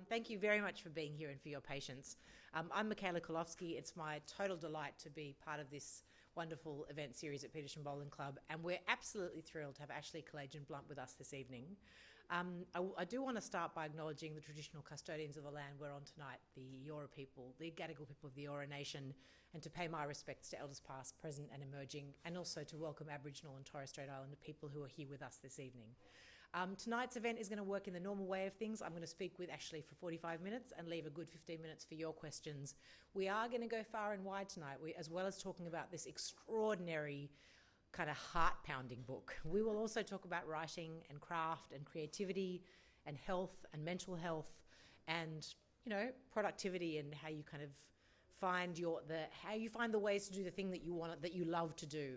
Thank you very much for being here and for your patience. I'm Michaela Kalowski. It's my total delight to be part of this wonderful event series at Petersham Bowling Club, and we're absolutely thrilled to have Ashley Kalagian Blunt with us this evening. I do want to start by acknowledging the traditional custodians of the land we're on tonight, the Eora people, the Gadigal people of the Eora Nation, and to pay my respects to elders past, present and emerging, and also to welcome Aboriginal and Torres Strait Islander people who are here with us this evening. Tonight's event is going to work in the normal way of things. I'm going to speak with Ashley for 45 minutes and leave a good 15 minutes for your questions. We are going to go far and wide tonight, as well as talking about this extraordinary kind of heart-pounding book. We will also talk about writing and craft and creativity and health and mental health and, you know, productivity and how you kind of find the ways to do the thing that you love to do.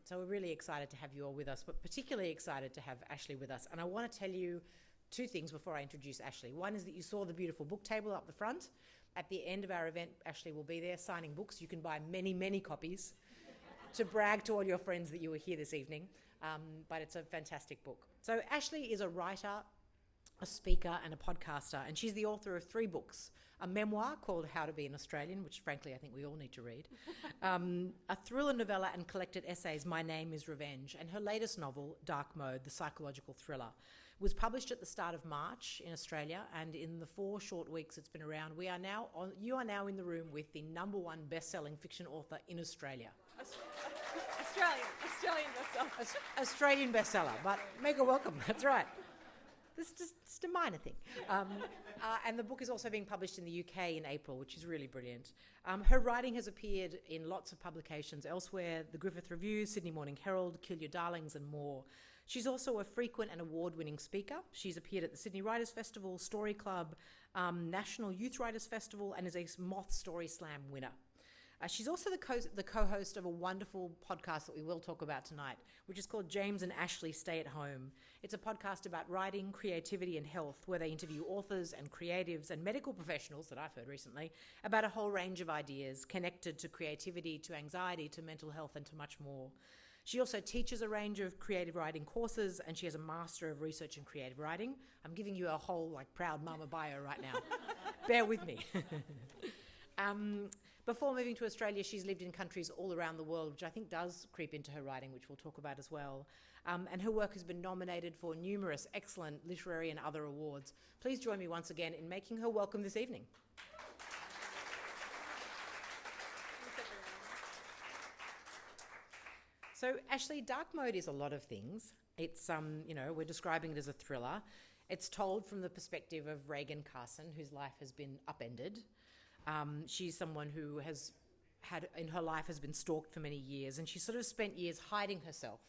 So we're really excited to have you all with us, but particularly excited to have Ashley with us. And I want to tell you two things before I introduce Ashley. One is that you saw the beautiful book table up the front. At the end of our event, Ashley will be there signing books. You can buy many, many copies to brag to all your friends that you were here this evening. But it's a fantastic book. So Ashley is a writer, a speaker and a podcaster, and she's the author of 3 books. A memoir called How to Be an Australian, which frankly I think we all need to read, a thriller novella and collected essays, My Name is Revenge, and her latest novel, Dark Mode, the psychological thriller, was published at the start of March in Australia, and in the 4 short weeks it's been around, you are now in the room with the #1 best-selling fiction author in Australia. Australian bestseller. Australian bestseller, but mega welcome, that's right. This is just a minor thing. And the book is also being published in the UK in April, which is really brilliant. Her writing has appeared in lots of publications elsewhere, the Griffith Review, Sydney Morning Herald, Kill Your Darlings and more. She's also a frequent and award-winning speaker. She's appeared at the Sydney Writers' Festival, Story Club, National Youth Writers' Festival, and is a Moth Story Slam winner. She's also the co-host of a wonderful podcast that we will talk about tonight, which is called James and Ashley Stay at Home. It's a podcast about writing, creativity and health, where they interview authors and creatives and medical professionals that I've heard recently about a whole range of ideas connected to creativity, to anxiety, to mental health and to much more. She also teaches a range of creative writing courses, and she has a Master of Research in Creative Writing. I'm giving you a whole proud mama bio right now. Bear with me. Before moving to Australia, she's lived in countries all around the world, which I think does creep into her writing, which we'll talk about as well. And her work has been nominated for numerous excellent literary and other awards. Please join me once again in making her welcome this evening. So, Ashley, Dark Mode is a lot of things. It's, we're describing it as a thriller. It's told from the perspective of Reagan Carson, whose life has been upended. She's someone who has been stalked for many years, and she's sort of spent years hiding herself,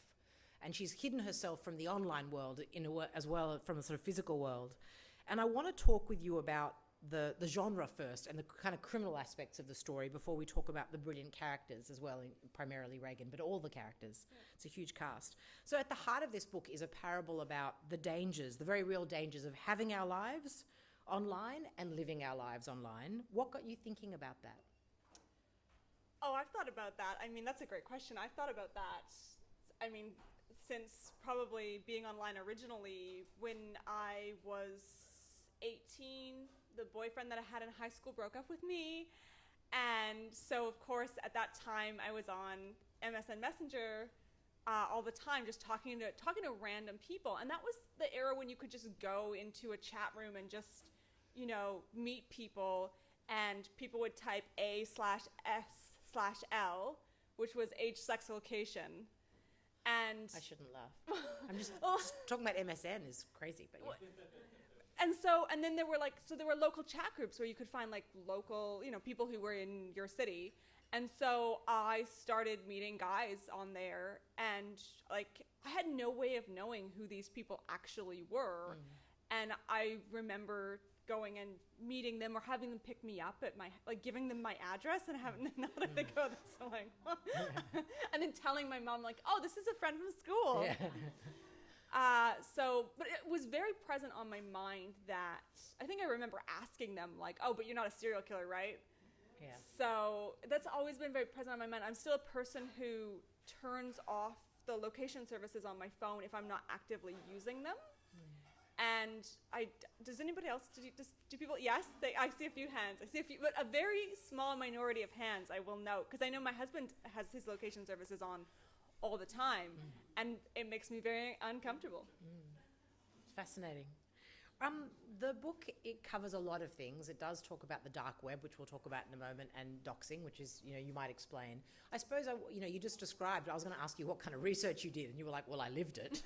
and she's hidden herself from the online world as well from the sort of physical world. And I want to talk with you about the genre first and the kind of criminal aspects of the story before we talk about the brilliant characters as well, primarily Reagan, but all the characters. Yeah. It's a huge cast. So at the heart of this book is a parable about the very real dangers of having our lives online and living our lives online. What got you thinking about that? Oh, I've thought about that. I mean, that's a great question. I've thought about that, since probably being online originally. When I was 18, the boyfriend that I had in high school broke up with me. And so, of course, at that time, I was on MSN Messenger all the time, just talking to random people. And that was the era when you could just go into a chat room and just, meet people, and people would type A/S/L, which was age, sex, location. And I shouldn't laugh. I'm just talking about MSN is crazy, but yeah. And then there were local chat groups where you could find local, people who were in your city. And so I started meeting guys on there, and I had no way of knowing who these people actually were. And I remember going and meeting them or having them pick me up at giving them my address and having them know that they go this. I'm like, and then telling my mom oh, this is a friend from school. Yeah. But it was very present on my mind that I think I remember asking them oh, but you're not a serial killer, right? Yeah. So that's always been very present on my mind. I'm still a person who turns off the location services on my phone if I'm not actively using them. And does anybody else, do people, yes, I see a few hands. I see a few, but a very small minority of hands, I will note, because I know my husband has his location services on all the time, and it makes me very uncomfortable. It's fascinating. The book, it covers a lot of things. It does talk about the dark web, which we'll talk about in a moment, and doxing, which is, you might explain. I suppose, you just described, I was going to ask you what kind of research you did, and you were like, well, I lived it.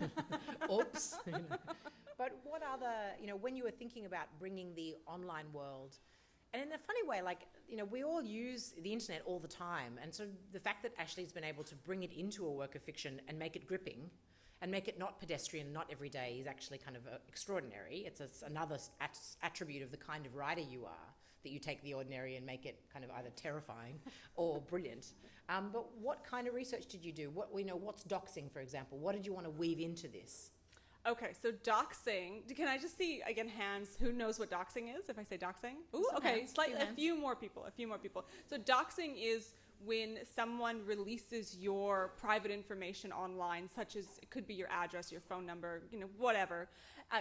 Oops. But what other, when you were thinking about bringing the online world, and in a funny way, we all use the internet all the time, and so the fact that Ashley's been able to bring it into a work of fiction and make it gripping, and make it not pedestrian, not everyday, is actually kind of extraordinary. It's another attribute of the kind of writer you are, that you take the ordinary and make it kind of either terrifying or brilliant. But what kind of research did you do? What's doxing, for example? What did you want to weave into this? Okay, so doxing. Can I just see, again, hands? Who knows what doxing is if I say doxing? Ooh, Some okay, hands, a few more people. So doxing is when someone releases your private information online, such as, it could be your address, your phone number, whatever,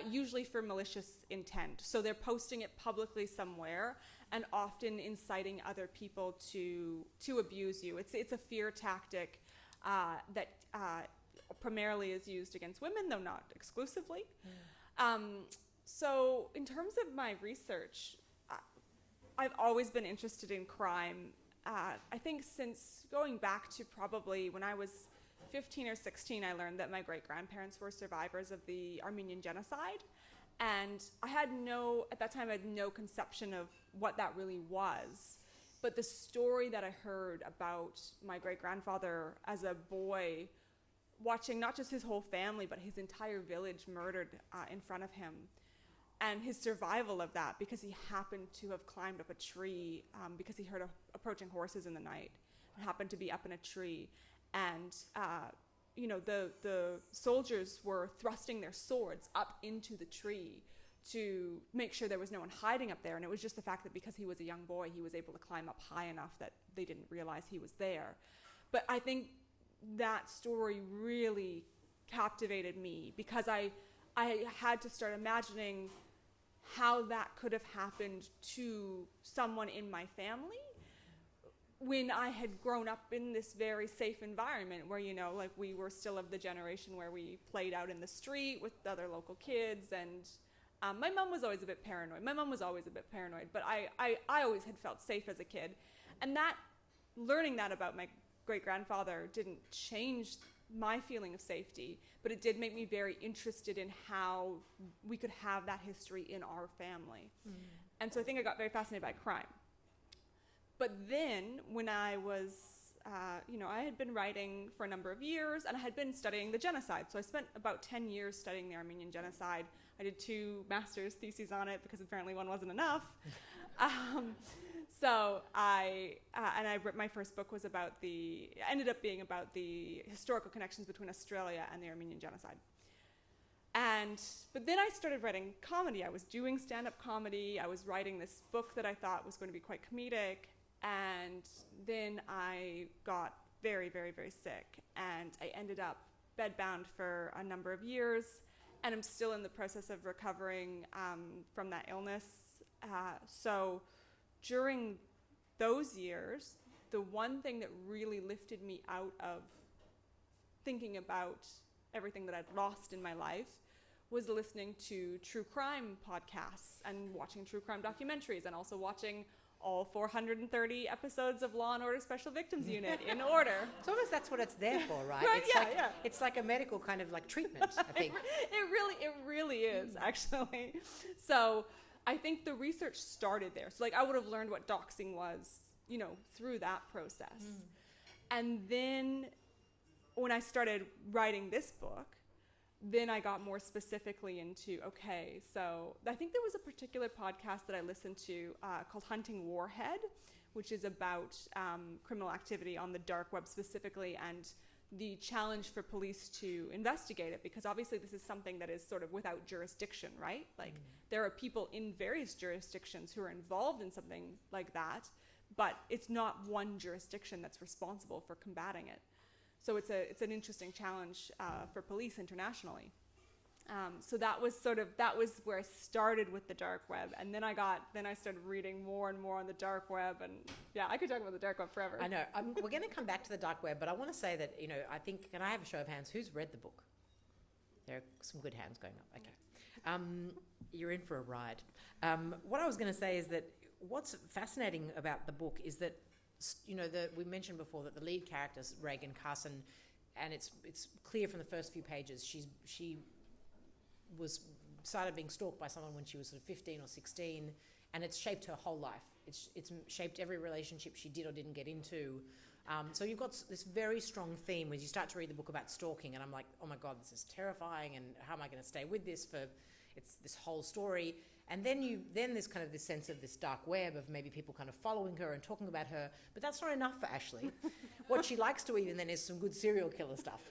usually for malicious intent. So they're posting it publicly somewhere and often inciting other people to abuse you. It's a fear tactic that primarily is used against women, though not exclusively. So in terms of my research, I've always been interested in crime. I think since going back to probably when I was 15 or 16, I learned that my great-grandparents were survivors of the Armenian genocide. And at that time, I had no conception of what that really was. But the story that I heard about my great-grandfather as a boy, watching not just his whole family, but his entire village murdered in front of him, and his survival of that because he happened to have climbed up a tree because he heard approaching horses in the night and happened to be up in a tree. And, the soldiers were thrusting their swords up into the tree to make sure there was no one hiding up there. And it was just the fact that because he was a young boy, he was able to climb up high enough that they didn't realize he was there. But I think that story really captivated me because I had to start imagining how that could have happened to someone in my family when I had grown up in this very safe environment where, we were still of the generation where we played out in the street with other local kids. And my mom was always a bit paranoid. But I always had felt safe as a kid. And learning that about my great-grandfather didn't change my feeling of safety, but it did make me very interested in how we could have that history in our family. And so I think I got very fascinated by crime. But then when I was, I had been writing for a number of years and I had been studying the genocide. So I spent about 10 years studying the Armenian genocide. I did 2 master's theses on it because apparently one wasn't enough. So I my first book was ended up being about the historical connections between Australia and the Armenian genocide. But then I started writing comedy. I was doing stand-up comedy. I was writing this book that I thought was going to be quite comedic. And then I got very, very, very sick. And I ended up bedbound for a number of years. And I'm still in the process of recovering from that illness. So during those years, the one thing that really lifted me out of thinking about everything that I'd lost in my life was listening to true crime podcasts and watching true crime documentaries and also watching all 430 episodes of Law & Order Special Victims Unit in order. It's almost that's what it's there for, right? Right, It's like a medical kind of treatment, I think. It really is, actually. So I think the research started there. So I would have learned what doxing was, through that process. And then when I started writing this book, then I got more specifically into, okay, so I think there was a particular podcast that I listened to called Hunting Warhead, which is about criminal activity on the dark web specifically and the challenge for police to investigate it, because obviously this is something that is sort of without jurisdiction, right? There are people in various jurisdictions who are involved in something like that, but it's not one jurisdiction that's responsible for combating it. So it's an interesting challenge for police internationally. So that was where I started with the dark web, and then I started reading more and more on the dark web, and yeah, I could talk about the dark web forever. I know. We're going to come back to the dark web, but I want to say that, I think, can I have a show of hands? Who's read the book? There are some good hands going up. Okay. You're in for a ride. What I was going to say is that what's fascinating about the book is that, we mentioned before that the lead character is Reagan Carson, and it's clear from the first few pages she started being stalked by someone when she was sort of 15 or 16, and it's shaped her whole life. It's shaped every relationship she did or didn't get into. So you've got this very strong theme when you start to read the book about stalking, and I'm like, oh my God, this is terrifying, and how am I going to stay with this it's this whole story. And then there's kind of this sense of this dark web of maybe people kind of following her and talking about her, but that's not enough for Ashley. What she likes to eat, and then is some good serial killer stuff.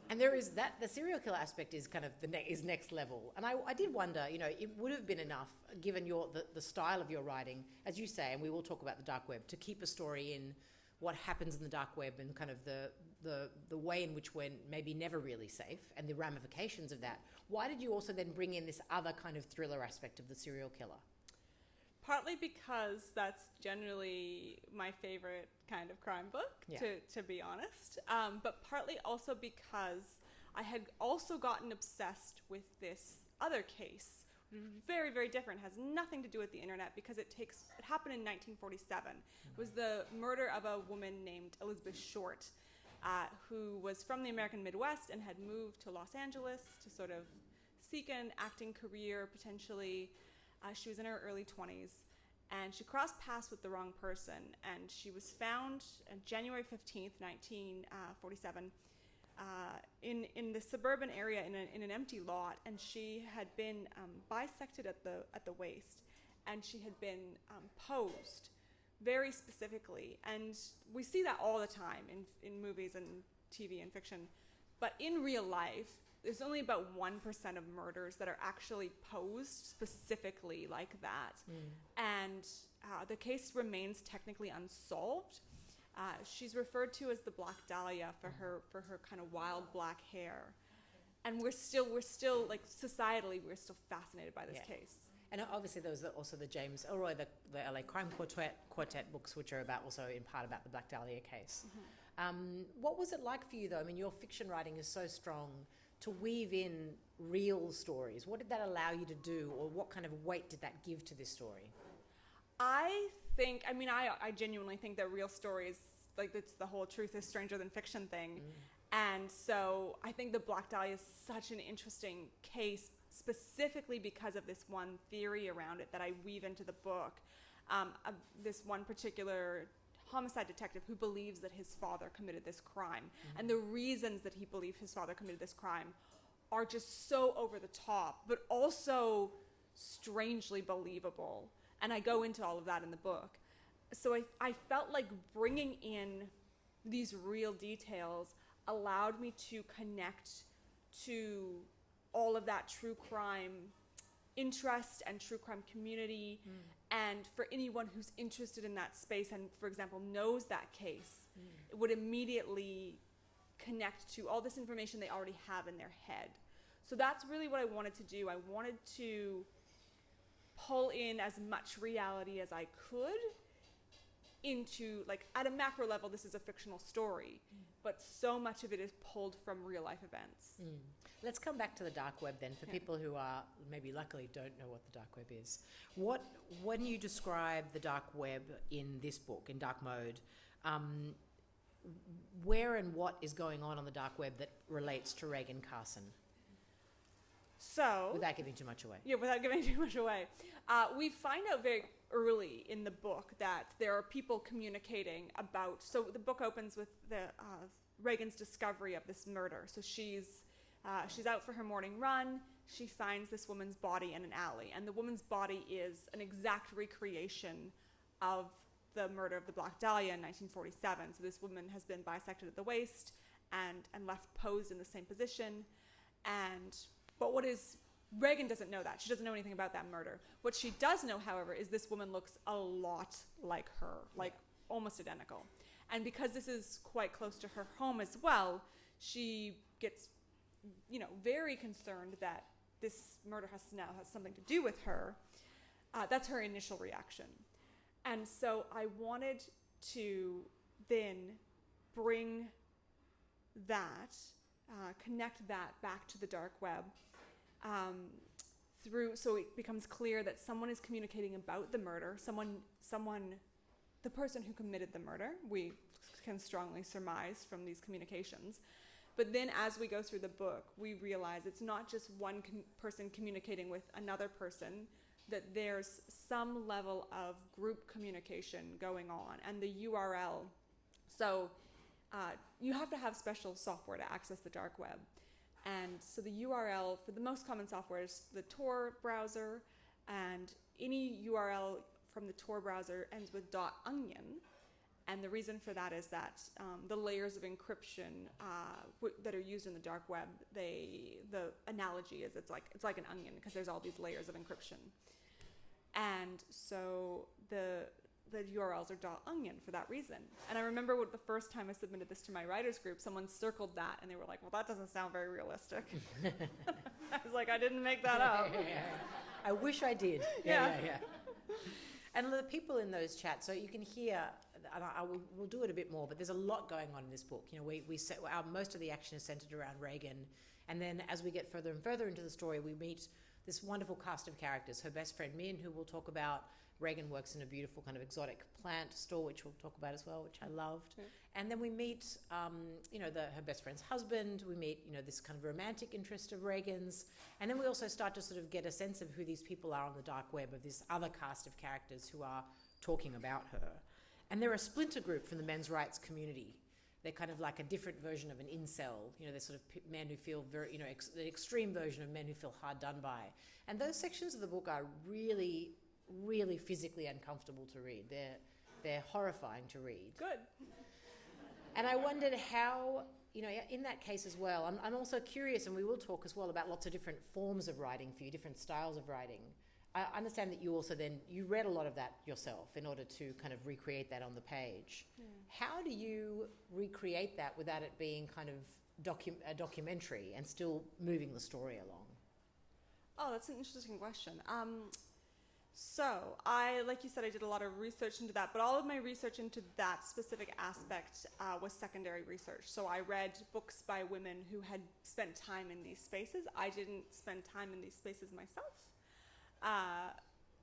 And there is the serial killer aspect is kind of is next level. And I did wonder, it would have been enough, given the style of your writing, as you say, and we will talk about the dark web, to keep a story in what happens in the dark web and kind of the way in which we're maybe never really safe and the ramifications of that. Why did you also then bring in this other kind of thriller aspect of the serial killer? Partly because that's generally my favorite kind of crime book, to be honest. But partly also because I had also gotten obsessed with this other case, very, very different, has nothing to do with the internet, because it happened in 1947. It was the murder of a woman named Elizabeth Short, who was from the American Midwest and had moved to Los Angeles to sort of seek an acting career, potentially. She was in her early 20s, and she crossed paths with the wrong person, and she was found on January 15th, 1947, in the suburban area in an empty lot, and she had been bisected at the waist, and she had been posed very specifically. And we see that all the time in movies and TV and fiction, but in real life, there's only about 1% of murders that are actually posed specifically like that. And the case remains technically unsolved. She's referred to as the Black Dahlia for her kind of wild black hair. And we're still like, societally, we're still fascinated by this case. And obviously there was also the James Ellroy, the LA Crime Quartet books, which are also in part about the Black Dahlia case. What was it like for you, though? I mean, your fiction writing is so strong, to weave in real stories. What did that allow you to do, or what kind of weight did that give to this story? I genuinely think that real stories, like, it's the whole truth is stranger than fiction thing. And so I think the Black Dahlia is such an interesting case, specifically because of this one theory around it that I weave into the book. This one particular homicide detective who believes that his father committed this crime. And the reasons that he believed his father committed this crime are just so over the top, but also strangely believable. And I go into all of that in the book. So I felt like bringing in these real details allowed me to connect to all of that true crime interest and true crime community. And for anyone who's interested in that space and, for example, knows that case, it would immediately connect to all this information they already have in their head. So that's really what I wanted to do. I wanted to pull in as much reality as I could into, like, at a macro level, this is a fictional story, but so much of it is pulled from real life events. Let's come back to the dark web then, for people who are maybe luckily don't know what the dark web is. When you describe the dark web in this book, in dark mode, where and what is going on the dark web that relates to Reagan Carson? So, without giving too much away. Yeah, without giving too much away. We find out very early in the book that there are people communicating about, so the book opens with Reagan's discovery of this murder. So she's out for her morning run. She finds this woman's body in an alley, and the woman's body is an exact recreation of the murder of the Black Dahlia in 1947. So this woman has been bisected at the waist and left posed in the same position. But Reagan doesn't know that. She doesn't know anything about that murder. What she does know, however, is this woman looks a lot like her, like almost identical. And because this is quite close to her home as well, she gets very concerned that this murder has something to do with her. That's her initial reaction. And so I wanted to then bring that, connect that back to the dark web, so it becomes clear that someone is communicating about the murder, the person who committed the murder, we can strongly surmise from these communications. But then as we go through the book, we realize it's not just one person communicating with another person, that there's some level of group communication going on, and the URL. So you have to have special software to access the dark web. And so the URL for the most common software is the Tor browser, and any URL from the Tor browser ends with .onion. And the reason for that is that the layers of encryption that are used in the dark web, the analogy is it's like an onion, because there's all these layers of encryption. And so the URLs are .onion for that reason. And I remember the first time I submitted this to my writers group, someone circled that and they were like, well, that doesn't sound very realistic. I was like, I didn't make that up. I wish I did. Yeah. And the people in those chats, so you can hear, and we'll do it a bit more, but there's a lot going on in this book. Most of the action is centered around Reagan. And then as we get further and further into the story, we meet this wonderful cast of characters. Her best friend, Min, who we'll talk about. Reagan works in a beautiful kind of exotic plant store, which we'll talk about as well, which I loved. Yeah. And then we meet, her best friend's husband. We meet, this kind of romantic interest of Reagan's. And then we also start to sort of get a sense of who these people are on the dark web, of this other cast of characters who are talking about her. And they're a splinter group from the men's rights community. They're kind of like a different version of an incel. They're sort of men who feel very, the extreme version of men who feel hard done by. And those sections of the book are really, really physically uncomfortable to read. They're horrifying to read. Good. And I wondered how, in that case as well, I'm also curious, and we will talk as well about lots of different forms of writing for you, different styles of writing. I understand that you also you read a lot of that yourself in order to kind of recreate that on the page. Yeah. How do you recreate that without it being kind of a documentary and still moving the story along? Oh, that's an interesting question. So like you said, I did a lot of research into that, but all of my research into that specific aspect was secondary research. So I read books by women who had spent time in these spaces. I didn't spend time in these spaces myself.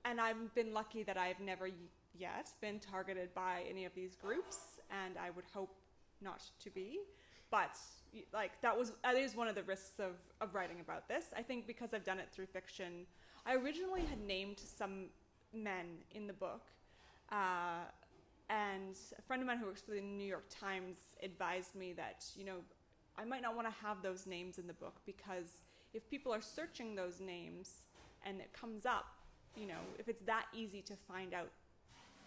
And I've been lucky that I've never yet been targeted by any of these groups, and I would hope not to be. But that is one of the risks of writing about this. I think because I've done it through fiction, I originally had named some men in the book, and a friend of mine who works for the New York Times advised me that, I might not want to have those names in the book, because if people are searching those names and it comes up, if it's that easy to find out,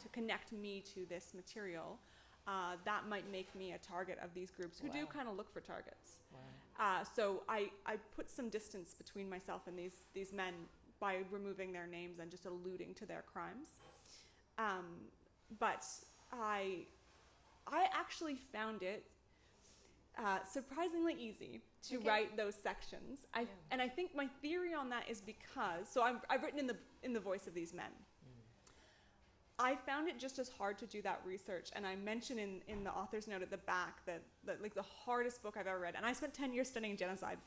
to connect me to this material, that might make me a target of these groups who do kind of look for targets. Wow. So I put some distance between myself and these men by removing their names and just alluding to their crimes. But I actually found it surprisingly easy to write those sections. And I think my theory on that is because, so I've written in the voice of these men. I found it just as hard to do that research, and I mention in the author's note at the back that like the hardest book I've ever read, and I spent 10 years studying genocide.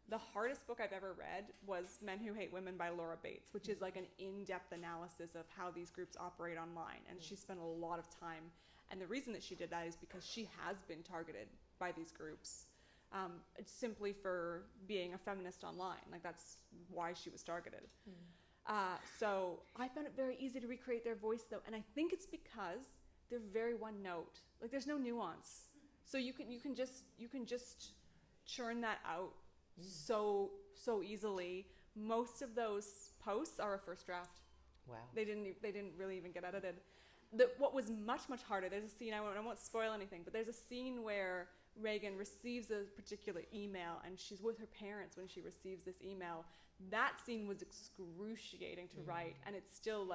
The hardest book I've ever read was Men Who Hate Women by Laura Bates, which is like an in-depth analysis of how these groups operate online, and she spent a lot of time. And the reason that she did that is because she has been targeted by these groups, simply for being a feminist online. Like, that's why she was targeted. So I found it very easy to recreate their voice, though, and I think it's because they're very one note. Like, there's no nuance, so you can just churn that out so easily. Most of those posts are a first draft. Wow. They didn't really even get edited. What was much harder, there's a scene, I won't spoil anything, but there's a scene where Reagan receives a particular email, and she's with her parents when she receives this email. That scene was excruciating to write, and it's still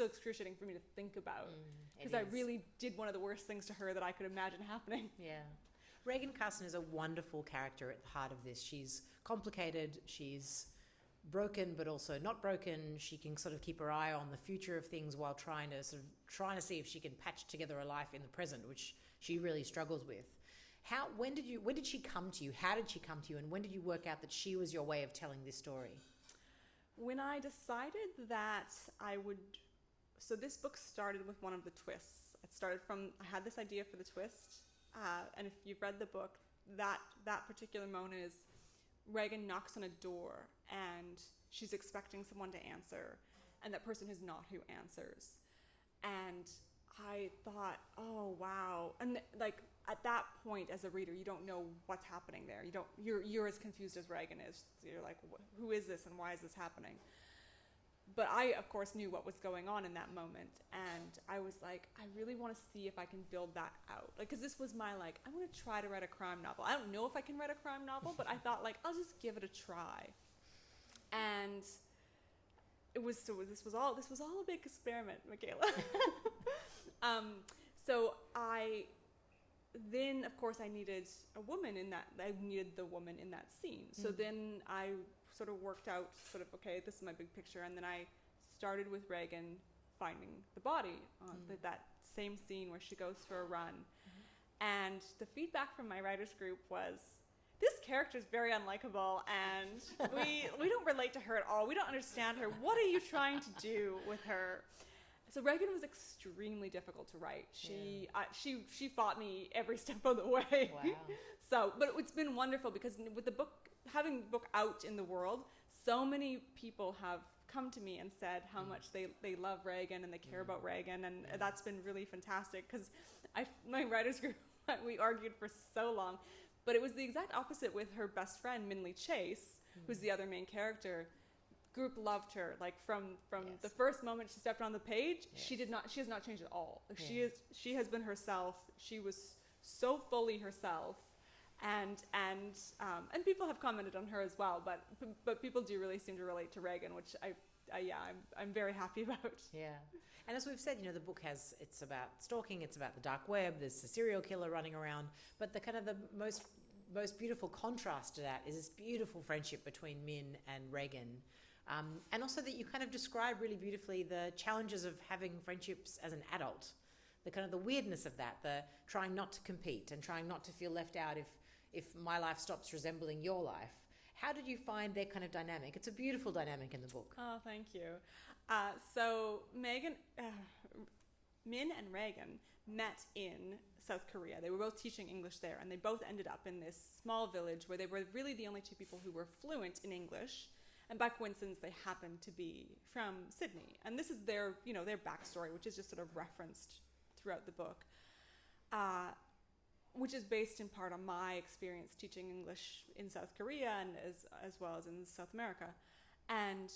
excruciating for me to think about, because I really did one of the worst things to her that I could imagine happening. Yeah. Reagan Carson is a wonderful character at the heart of this. She's complicated, she's broken but also not broken. She can sort of keep her eye on the future of things while trying to see if she can patch together a life in the present, which she really struggles with. When did she come to you? How did she come to you? And when did you work out that she was your way of telling this story? When I decided that so this book started with one of the twists. I had this idea for the twist, and if you've read the book, that particular moment is Reagan knocks on a door and she's expecting someone to answer, and that person is not who answers. And I thought, oh wow. And like at that point as a reader, you don't know what's happening there. You're as confused as Reagan is. You're like, who is this and why is this happening? But I, of course, knew what was going on in that moment. And I was like, I really want to see if I can build that out. Like, because this was my, like, I want to try to write a crime novel. I don't know if I can write a crime novel, but I thought, like, I'll just give it a try. And this was all a big experiment, Michaela. So then, of course, I needed the woman in that scene. So then I sort of worked out okay, this is my big picture. And then I started with Reagan finding the body on that same scene where she goes for a run. And the feedback from my writers group was, this character is very unlikable and we don't relate to her at all. We don't understand her. What are you trying to do with her? So Reagan was extremely difficult to write. She fought me every step of the way. Wow. But it's been wonderful because with the book, having the book out in the world, so many people have come to me and said how much they love Reagan and they care about Reagan, and that's been really fantastic because my writers group, we argued for so long, but it was the exact opposite with her best friend, Minley Chase, who's the other main character. Group loved her, like from the first moment she stepped on the page. She has not changed at all. Like she has been herself. She was so fully herself, and people have commented on her as well, but people do really seem to relate to Reagan, which I'm very happy about. Yeah. And as we've said, the book it's about stalking, it's about the dark web, there's a serial killer running around, but the kind of the most beautiful contrast to that is this beautiful friendship between Min and Reagan. And also that you kind of describe really beautifully the challenges of having friendships as an adult, the kind of the weirdness of that, the trying not to compete and trying not to feel left out if my life stops resembling your life. How did you find their kind of dynamic? It's a beautiful dynamic in the book. Oh, thank you. So Min and Reagan met in South Korea. They were both teaching English there, and they both ended up in this small village where they were really the only two people who were fluent in English. And by coincidence, they happened to be from Sydney. And this is their backstory, which is just sort of referenced throughout the book, which is based in part on my experience teaching English in South Korea and as well as in South America. And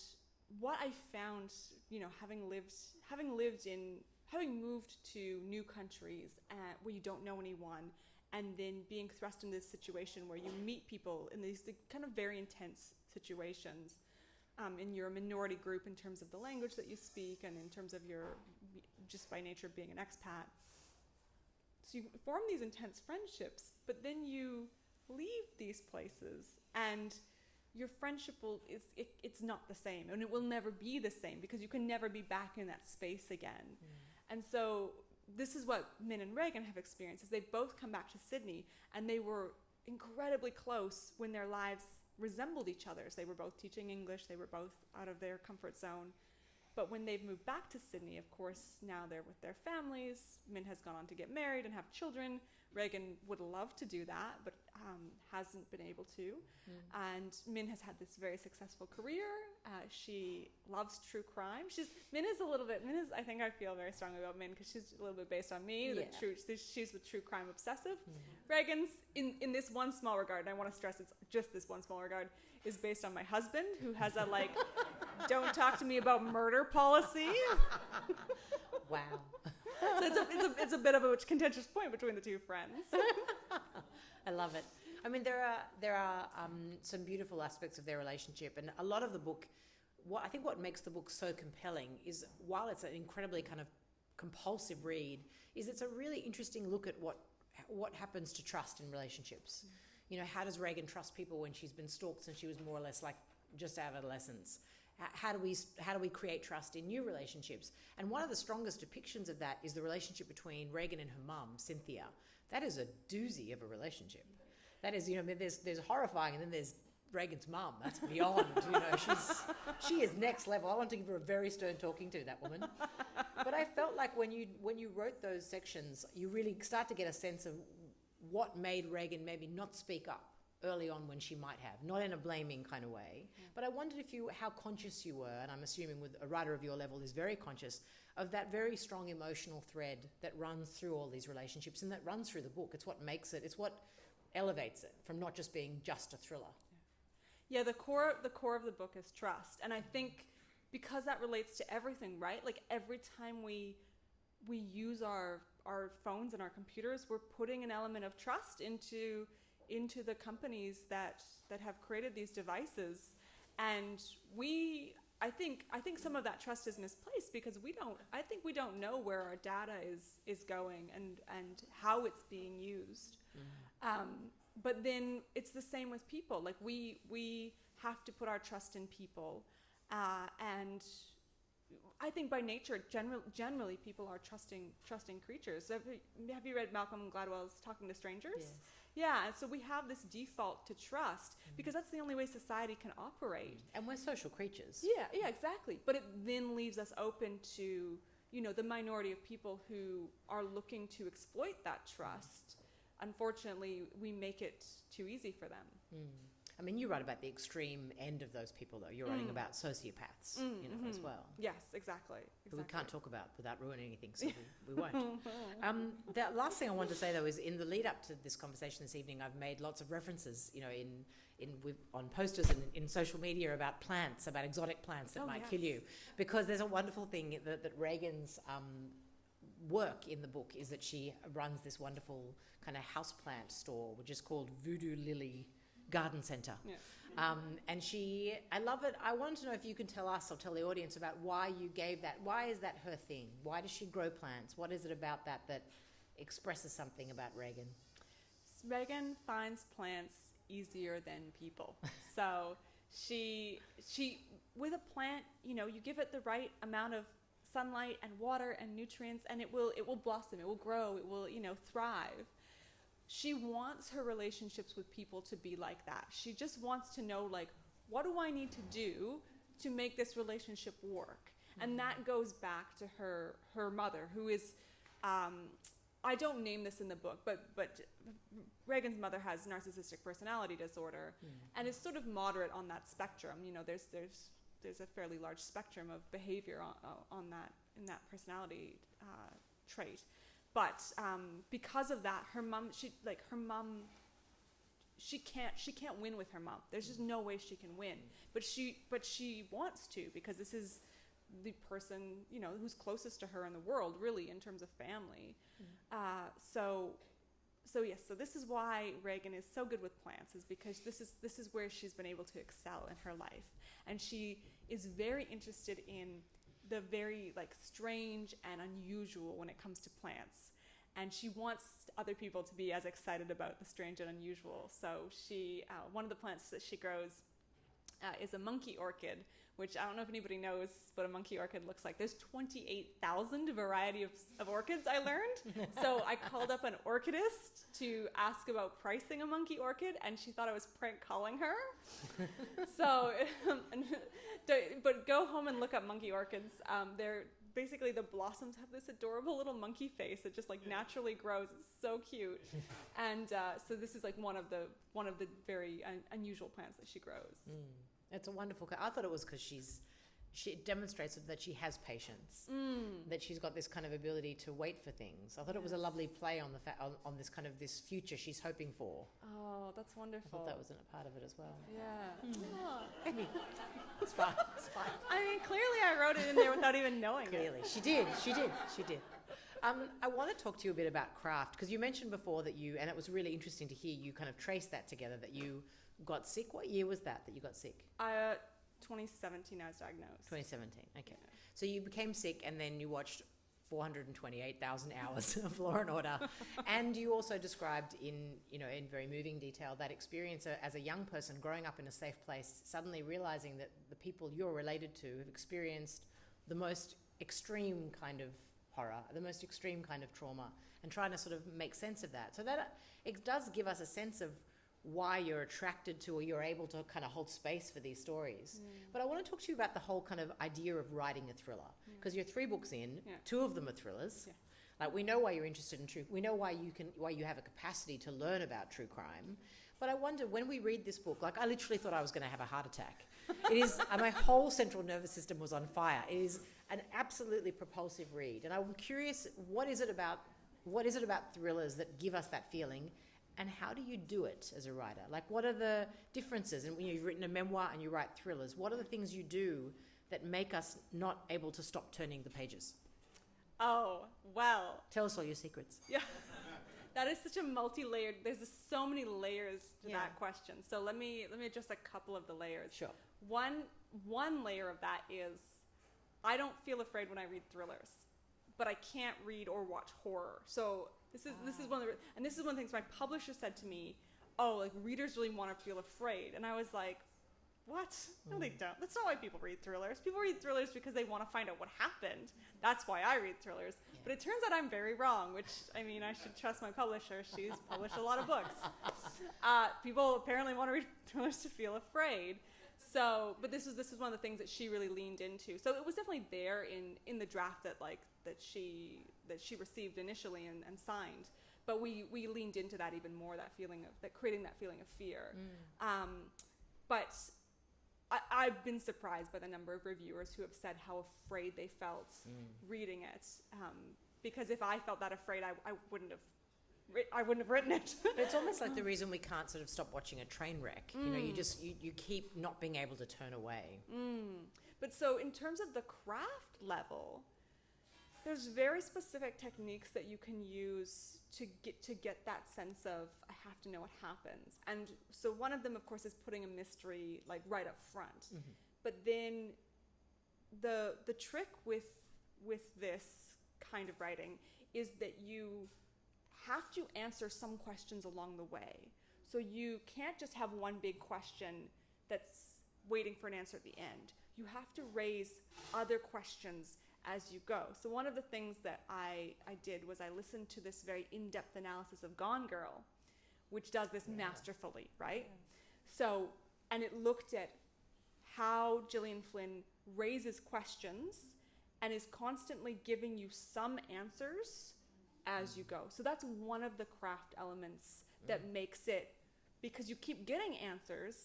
what I found, having moved to new countries where you don't know anyone, and then being thrust into this situation where you meet people in these kind of very intense situations, and you're a minority group in terms of the language that you speak and in terms of your, just by nature of being an expat. So you form these intense friendships, but then you leave these places and your friendship it's not the same, and it will never be the same because you can never be back in that space again. And so this is what Min and Reagan have experienced, is they both come back to Sydney, and they were incredibly close when their lives resembled each other's. They were both teaching English, they were both out of their comfort zone. But when they've moved back to Sydney, of course, now they're with their families. Min has gone on to get married and have children. Reagan would love to do that, but hasn't been able to. And Min has had this very successful career. She loves true crime. I think I feel very strongly about Min because she's a little bit based on me. Yeah. She's the true crime obsessive. Reagan's, in this one small regard, and I want to stress it's just this one small regard, is based on my husband, who has a don't talk to me about murder policy. Wow. So it's a bit of a contentious point between the two friends. I love it. I mean, there are some beautiful aspects of their relationship, and a lot of the book. What makes the book so compelling is, while it's an incredibly kind of compulsive read, is it's a really interesting look at what what happens to trust in relationships? You know, how does Reagan trust people when she's been stalked since she was more or less like just out of adolescence? How do we create trust in new relationships? And one of the strongest depictions of that is the relationship between Reagan and her mum, Cynthia. That is a doozy of a relationship. That is, you know, there's horrifying, and then there's Reagan's mum. That's beyond, you know, she is next level. I want to give her a very stern talking to, that woman. But I felt like when you wrote those sections, you really start to get a sense of what made Reagan maybe not speak up early on when she might have, not in a blaming kind of way. But I wondered how conscious you were, and I'm assuming with a writer of your level is very conscious of that very strong emotional thread that runs through all these relationships and that runs through the book. It's what makes it, it's what elevates it from not just being just a thriller. Yeah, the core of the book is trust. And I think because that relates to everything, right? Like every time we use our phones and our computers, we're putting an element of trust into the companies that have created these devices. And I think some of that trust is misplaced because we don't know where our data is going and how it's being used. But then it's the same with people. Like we have to put our trust in people, and I think by nature, generally people are trusting creatures. Have you read Malcolm Gladwell's Talking to Strangers? Yes. Yeah, and so we have this default to trust because that's the only way society can operate. And we're social creatures. Yeah, exactly. But it then leaves us open to, you know, the minority of people who are looking to exploit that trust. Unfortunately, we make it too easy for them. I mean, you write about the extreme end of those people, though. You're writing about sociopaths, you know, as well. Yes, exactly. Who we can't talk about without ruining anything, so we won't. The last thing I wanted to say, though, is in the lead up to this conversation this evening, I've made lots of references, you know, on posters and in social media about plants, about exotic plants that might kill you, because there's a wonderful thing that Reagan's work in the book is that she runs this wonderful kind of houseplant store, which is called Voodoo Lily Garden Centre. Yeah. And I love it. I wanted to know if you can tell us or tell the audience about why you gave that. Why is that her thing? Why does she grow plants? What is it about that expresses something about Reagan? Reagan finds plants easier than people. So she with a plant, you know, you give it the right amount of sunlight and water and nutrients, and it will blossom, it will grow, it will, you know, thrive. She wants her relationships with people to be like that. She just wants to know, like, what do I need to do to make this relationship work? And that goes back to her mother, who is, I don't name this in the book, but Reagan's mother has narcissistic personality disorder, and is sort of moderate on that spectrum. You know, there's a fairly large spectrum of behavior on that, in that personality trait. But because of that, she can't win with her mom. There's just no way she can win. But she wants to, because this is the person, you know, who's closest to her in the world, really, in terms of family. So this is why Reagan is so good with plants, is because this is where she's been able to excel in her life. And she is very interested in the very, like, strange and unusual when it comes to plants. And she wants other people to be as excited about the strange and unusual. So she, one of the plants that she grows is a monkey orchid, which I don't know if anybody knows what a monkey orchid looks like. There's 28,000 variety of orchids, I learned. So I called up an orchidist to ask about pricing a monkey orchid, and she thought I was prank calling her. But go home and look up monkey orchids. They're basically, the blossoms have this adorable little monkey face that just, like, naturally grows. It's so cute. And so this is, like, one of the very unusual plants that she grows. It's a wonderful. I thought it was because she demonstrates that she has patience, that she's got this kind of ability to wait for things. I thought it was a lovely play on on this kind of this future she's hoping for. Oh, that's wonderful. I thought that was a part of it as well. Yeah. Oh. I mean, it's fine. It's fine. I mean, clearly I wrote it in there without even knowing Clearly, it. she did. I want to talk to you a bit about craft, because you mentioned before that and it was really interesting to hear you kind of trace that together, that you got sick. What year was that you got sick? 2017 I was diagnosed. 2017, okay. Yeah. So you became sick, and then you watched 428,000 hours of Law and Order. And you also described in very moving detail that experience as a young person growing up in a safe place, suddenly realizing that the people you're related to have experienced the most extreme kind of horror, the most extreme kind of trauma, and trying to sort of make sense of that. So that it does give us a sense of why you're attracted to, or you're able to kind of hold space for these stories. But I want to talk to you about the whole kind of idea of writing a thriller, because you're 3 books in, 2 of them are thrillers. Like, we know why you're interested in true. We know why you have a capacity to learn about true crime. But I wonder, when we read this book, like, I literally thought I was going to have a heart attack. It is, my whole central nervous system was on fire. It is an absolutely propulsive read, and I'm curious, what is it about thrillers that give us that feeling? And how do you do it as a writer? Like, what are the differences? And when you've written a memoir and you write thrillers, what are the things you do that make us not able to stop turning the pages? Oh, well. Tell us all your secrets. Yeah. That is such a multi-layered, there's just so many layers to that question. So let me address a couple of the layers. Sure. One layer of that is, I don't feel afraid when I read thrillers, but I can't read or watch horror. So this is one of the things my publisher said to me, oh, like, readers really want to feel afraid. And I was like, what? No, they don't. That's not why people read thrillers. People read thrillers because they want to find out what happened. That's why I read thrillers. Yeah. But it turns out I'm very wrong, which, I mean, I should trust my publisher. She's published a lot of books. People apparently want to read thrillers to feel afraid. So, but this is one of the things that she really leaned into. So it was definitely there in the draft that she received initially and signed. But we leaned into that even more, creating that feeling of fear. But I've been surprised by the number of reviewers who have said how afraid they felt reading it. Because if I felt that afraid, I wouldn't have written it. But it's almost like the reason we can't sort of stop watching a train wreck. You keep not being able to turn away. But so in terms of the craft level, there's very specific techniques that you can use to get that sense of, I have to know what happens. And so one of them, of course, is putting a mystery like right up front. But then the trick with this kind of writing is that you have to answer some questions along the way. So you can't just have one big question that's waiting for an answer at the end. You have to raise other questions as you go. So one of the things that I did was I listened to this very in-depth analysis of Gone Girl, which does this masterfully, right? So, and it looked at how Gillian Flynn raises questions and is constantly giving you some answers as you go. So that's one of the craft elements that makes it, because you keep getting answers.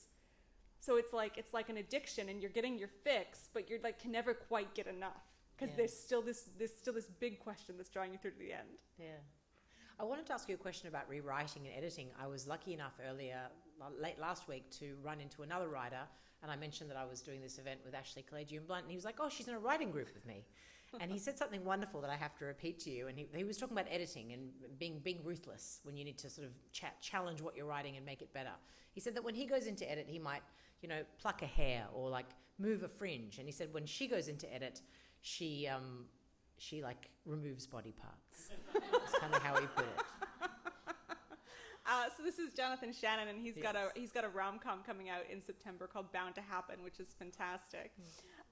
So it's like an addiction, and you're getting your fix, but you're like, can never quite get enough. Because there's still this big question that's drawing you through to the end. Yeah. I wanted to ask you a question about rewriting and editing. I was lucky enough late last week, to run into another writer, and I mentioned that I was doing this event with Ashley Kalagian Blunt, and he was like, oh, she's in a writing group with me. And he said something wonderful that I have to repeat to you. And he was talking about editing and being ruthless when you need to sort of challenge what you're writing and make it better. He said that when he goes into edit, he might, pluck a hair or like move a fringe. And he said when she goes into edit, she like removes body parts. That's kind of how he put it. So this is Jonathan Shannon, and he's got a rom-com coming out in September called Bound to Happen, which is fantastic.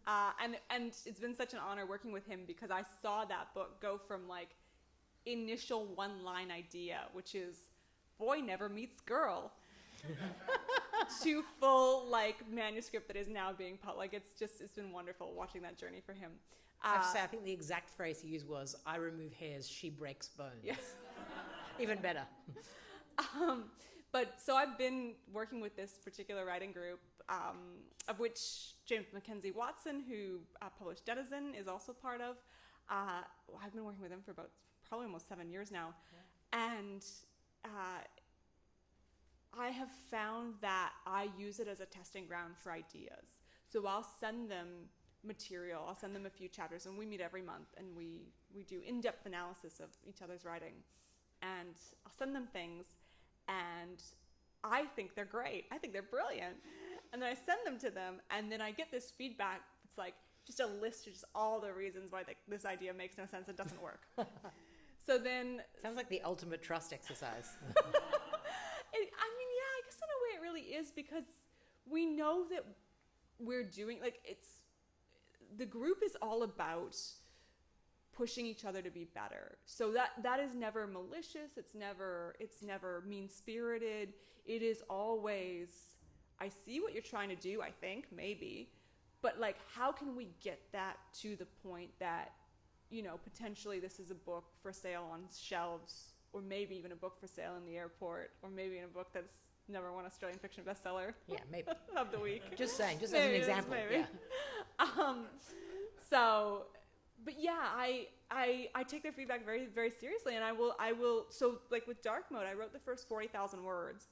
And it's been such an honor working with him, because I saw that book go from like initial one-line idea, which is boy never meets girl, to full like manuscript that is now being published. Like, it's been wonderful watching that journey for him. I have to say, I think the exact phrase he used was, I remove hairs, she breaks bones. Yes. Even better. But so I've been working with this particular writing group, of which James Mackenzie Watson, who published Denizen, is also part of. I've been working with him for about probably almost 7 years now. Yeah. And I have found that I use it as a testing ground for ideas. So I'll send them material, I'll send them a few chapters, and we meet every month, and we do in-depth analysis of each other's writing. And I'll send them things, and I think they're great. I think they're brilliant. And then I send them to them, and then I get this feedback. It's like, just a list of just all the reasons why this idea makes no sense and doesn't work. So then... Sounds like the ultimate trust exercise. I guess in a way it really is, because we know that we're doing, the group is all about pushing each other to be better. So that is never malicious. It's never mean-spirited. It is always, I see what you're trying to do, I think, maybe, but how can we get that to the point that, potentially this is a book for sale on shelves, or maybe even a book for sale in the airport, or maybe in a book that's number one Australian fiction bestseller. Yeah, maybe. Of the week. Just saying, just maybe, as an example. Maybe. Yeah. But yeah, I take their feedback very, very seriously, and I will. So with Dark Mode, I wrote the first 40,000 words.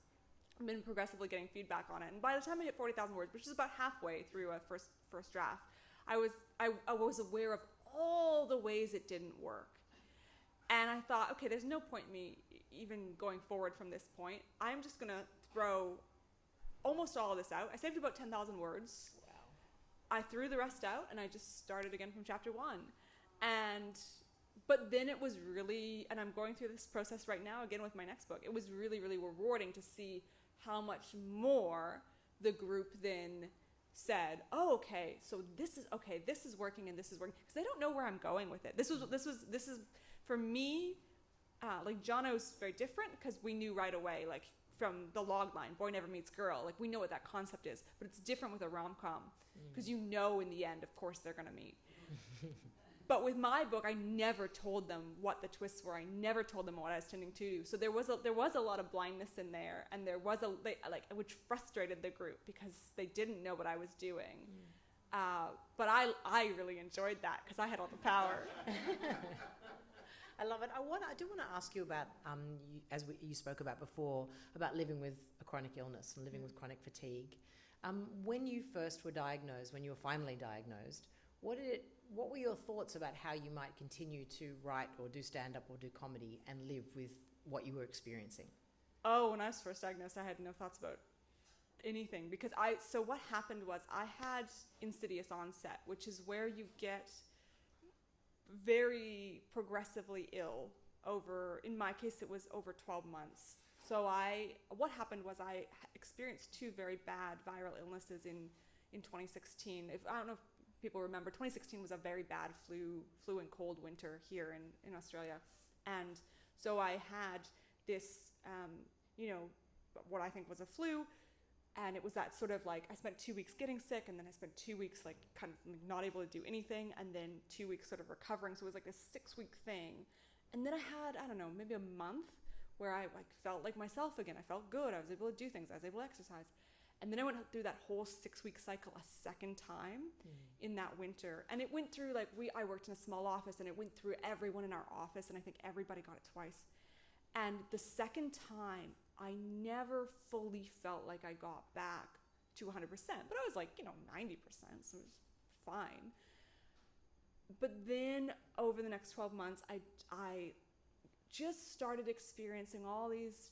I've been progressively getting feedback on it, and by the time I hit 40,000 words, which is about halfway through a first draft, I was aware of all the ways it didn't work. And I thought, okay, there's no point in me even going forward from this point. I'm just going to throw almost all of this out. I saved about 10,000 words. Wow. I threw the rest out, and I just started again from chapter 1. But then it was really, and I'm going through this process right now again with my next book, it was really, really rewarding to see how much more the group then said, oh, okay, so this is working and this is working. Because they don't know where I'm going with it. This is for me, Jono's very different, because we knew right away, from the log line, boy never meets girl, we know what that concept is, but it's different with a rom-com, because in the end, of course, they're going to meet. But with my book, I never told them what the twists were. I never told them what I was tending to do. So there was a lot of blindness in there, and there was which frustrated the group, because they didn't know what I was doing. But I really enjoyed that, because I had all the power. I love it. I do want to ask you about, you spoke about before, about living with a chronic illness and living with chronic fatigue. When you first were diagnosed, when you were finally diagnosed, what were your thoughts about how you might continue to write or do stand-up or do comedy and live with what you were experiencing? Oh, when I was first diagnosed, I had no thoughts about anything, because so what happened was I had insidious onset, which is where you get very progressively ill in my case, it was over 12 months. So what happened was I experienced 2 very bad viral illnesses in 2016. I don't know if people remember, 2016 was a very bad flu and cold winter here in Australia. And so I had this, what I think was a flu, and it was that sort of I spent 2 weeks getting sick, and then I spent 2 weeks kind of not able to do anything, and then 2 weeks sort of recovering. So it was this 6-week thing. And then I had, I don't know, maybe a month where I felt like myself again. I felt good. I was able to do things. I was able to exercise. And then I went through that whole 6-week cycle a second time in that winter. And it went through, I worked in a small office, and it went through everyone in our office, and I think everybody got it twice. And the second time, I never fully felt like I got back to 100%, but I was 90%, so it was fine. But then over the next 12 months, I just started experiencing all these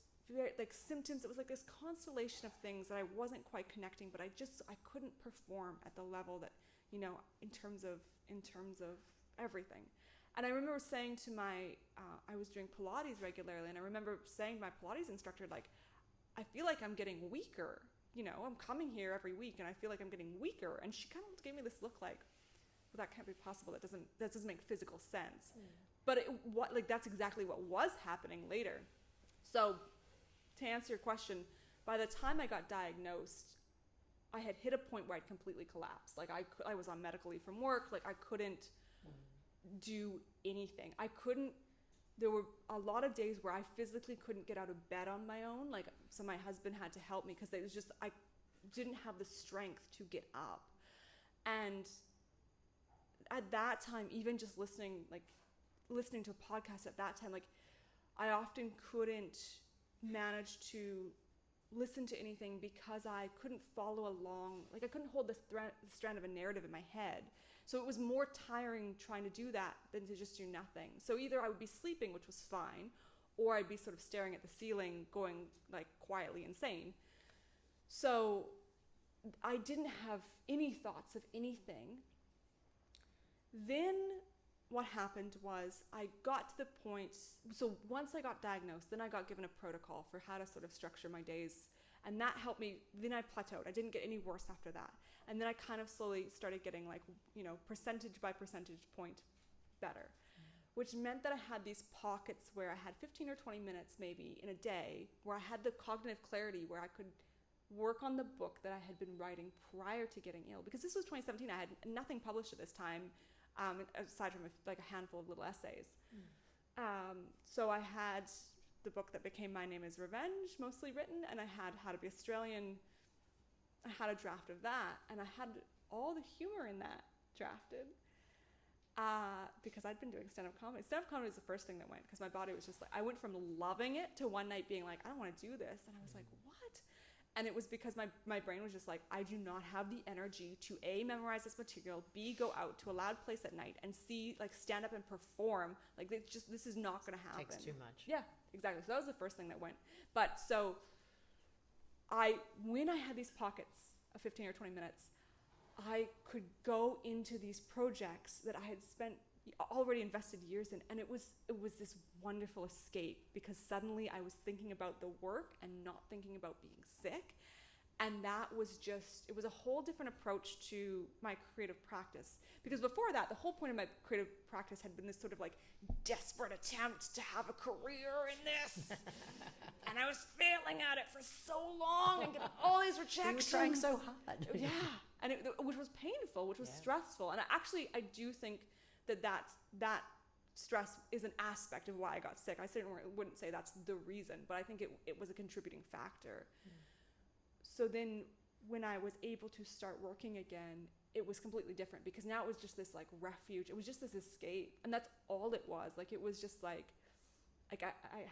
symptoms. It was this constellation of things that I wasn't quite connecting, but I couldn't perform at the level that, in terms of everything. And I remember saying to I was doing Pilates regularly, and I remember saying to my Pilates instructor, I feel like I'm getting weaker. I'm coming here every week, and I feel like I'm getting weaker. And she kind of gave me this look well, that can't be possible. That doesn't make physical sense. But that's exactly what was happening later. So to answer your question, by the time I got diagnosed, I had hit a point where I'd completely collapsed. I was on medical leave from work. I couldn't do anything. There were a lot of days where I physically couldn't get out of bed on my own. So my husband had to help me, because it was I didn't have the strength to get up. And at that time, even just listening to a podcast at that time, I often couldn't manage to listen to anything, because I couldn't follow along. I couldn't hold the strand of a narrative in my head. So it was more tiring trying to do that than to just do nothing. So either I would be sleeping, which was fine, or I'd be sort of staring at the ceiling, going quietly insane. So I didn't have any thoughts of anything. Then what happened was I got to the point, so once I got diagnosed, then I got given a protocol for how to sort of structure my days. And that helped me. Then I plateaued. I didn't get any worse after that. And then I kind of slowly started getting like, percentage by percentage point better, which meant that I had these pockets where I had 15 or 20 minutes maybe in a day where I had the cognitive clarity where I could work on the book that I had been writing prior to getting ill. Because this was 2017. I had nothing published at this time, aside from a handful of little essays. So I had the book that became My Name is Revenge, mostly written, and I had How to Be Australian. I had a draft of that, and I had all the humor in that drafted because I'd been doing stand-up comedy. Stand-up comedy was the first thing that went, because my body was just like, I went from loving it to one night being like, I don't want to do this, and I was like, what? And it was because my brain was just like, I do not have the energy to A, memorize this material, B, go out to a loud place at night, and C, stand up and perform. This is not going to happen. Takes too much. Yeah, exactly. So that was the first thing that went. But so when I had these pockets of 15 or 20 minutes, I could go into these projects that I had already invested years in, and it was this wonderful escape, because suddenly I was thinking about the work and not thinking about being sick. And that was it was a whole different approach to my creative practice. Because before that, the whole point of my creative practice had been this sort of desperate attempt to have a career in this. And I was failing at it for so long and getting all these rejections. You were trying so hard. Yeah. And which was painful, which was stressful. And I do think that stress is an aspect of why I got sick. I certainly wouldn't say that's the reason, but I think it was a contributing factor. So then when I was able to start working again, it was completely different, because now it was just this refuge. It was just this escape, and that's all it was. It was just I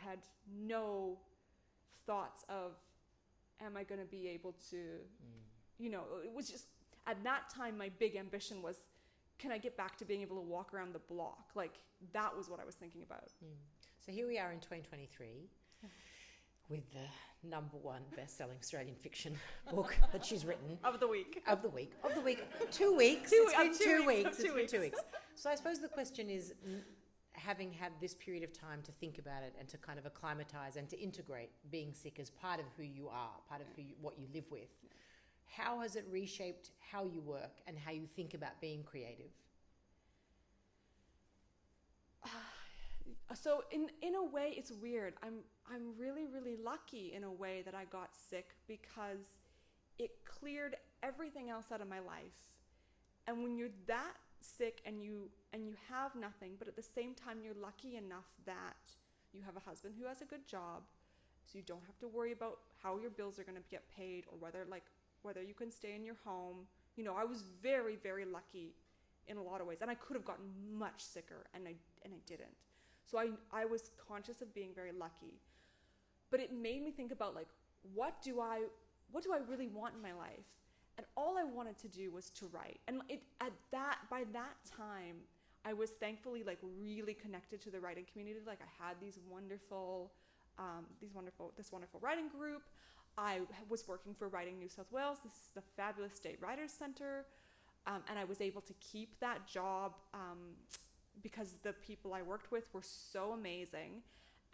had no thoughts of, am I going to be able to, it was just, at that time, my big ambition was, can I get back to being able to walk around the block? That was what I was thinking about. So here we are in 2023 with the number one best-selling Australian fiction book that she's written. Of the week. 2 weeks. It's been 2 weeks. It's been 2 weeks. So I suppose the question is, having had this period of time to think about it and to kind of acclimatize and to integrate being sick as part of who you are, part of what you live with, how has it reshaped how you work and how you think about being creative? So in a way, it's weird. I'm really, really lucky in a way that I got sick, because it cleared everything else out of my life. And when you're that sick and you have nothing, but at the same time you're lucky enough that you have a husband who has a good job, so you don't have to worry about how your bills are going to get paid, or whether you can stay in your home. I was very, very lucky in a lot of ways, and I could have gotten much sicker, and I didn't. So I was conscious of being very lucky, but it made me think about what do I really want in my life? And all I wanted to do was to write. And by that time, I was thankfully really connected to the writing community. I had this wonderful writing group. I was working for Writing New South Wales. This is the fabulous State Writers Centre. And I was able to keep that job because the people I worked with were so amazing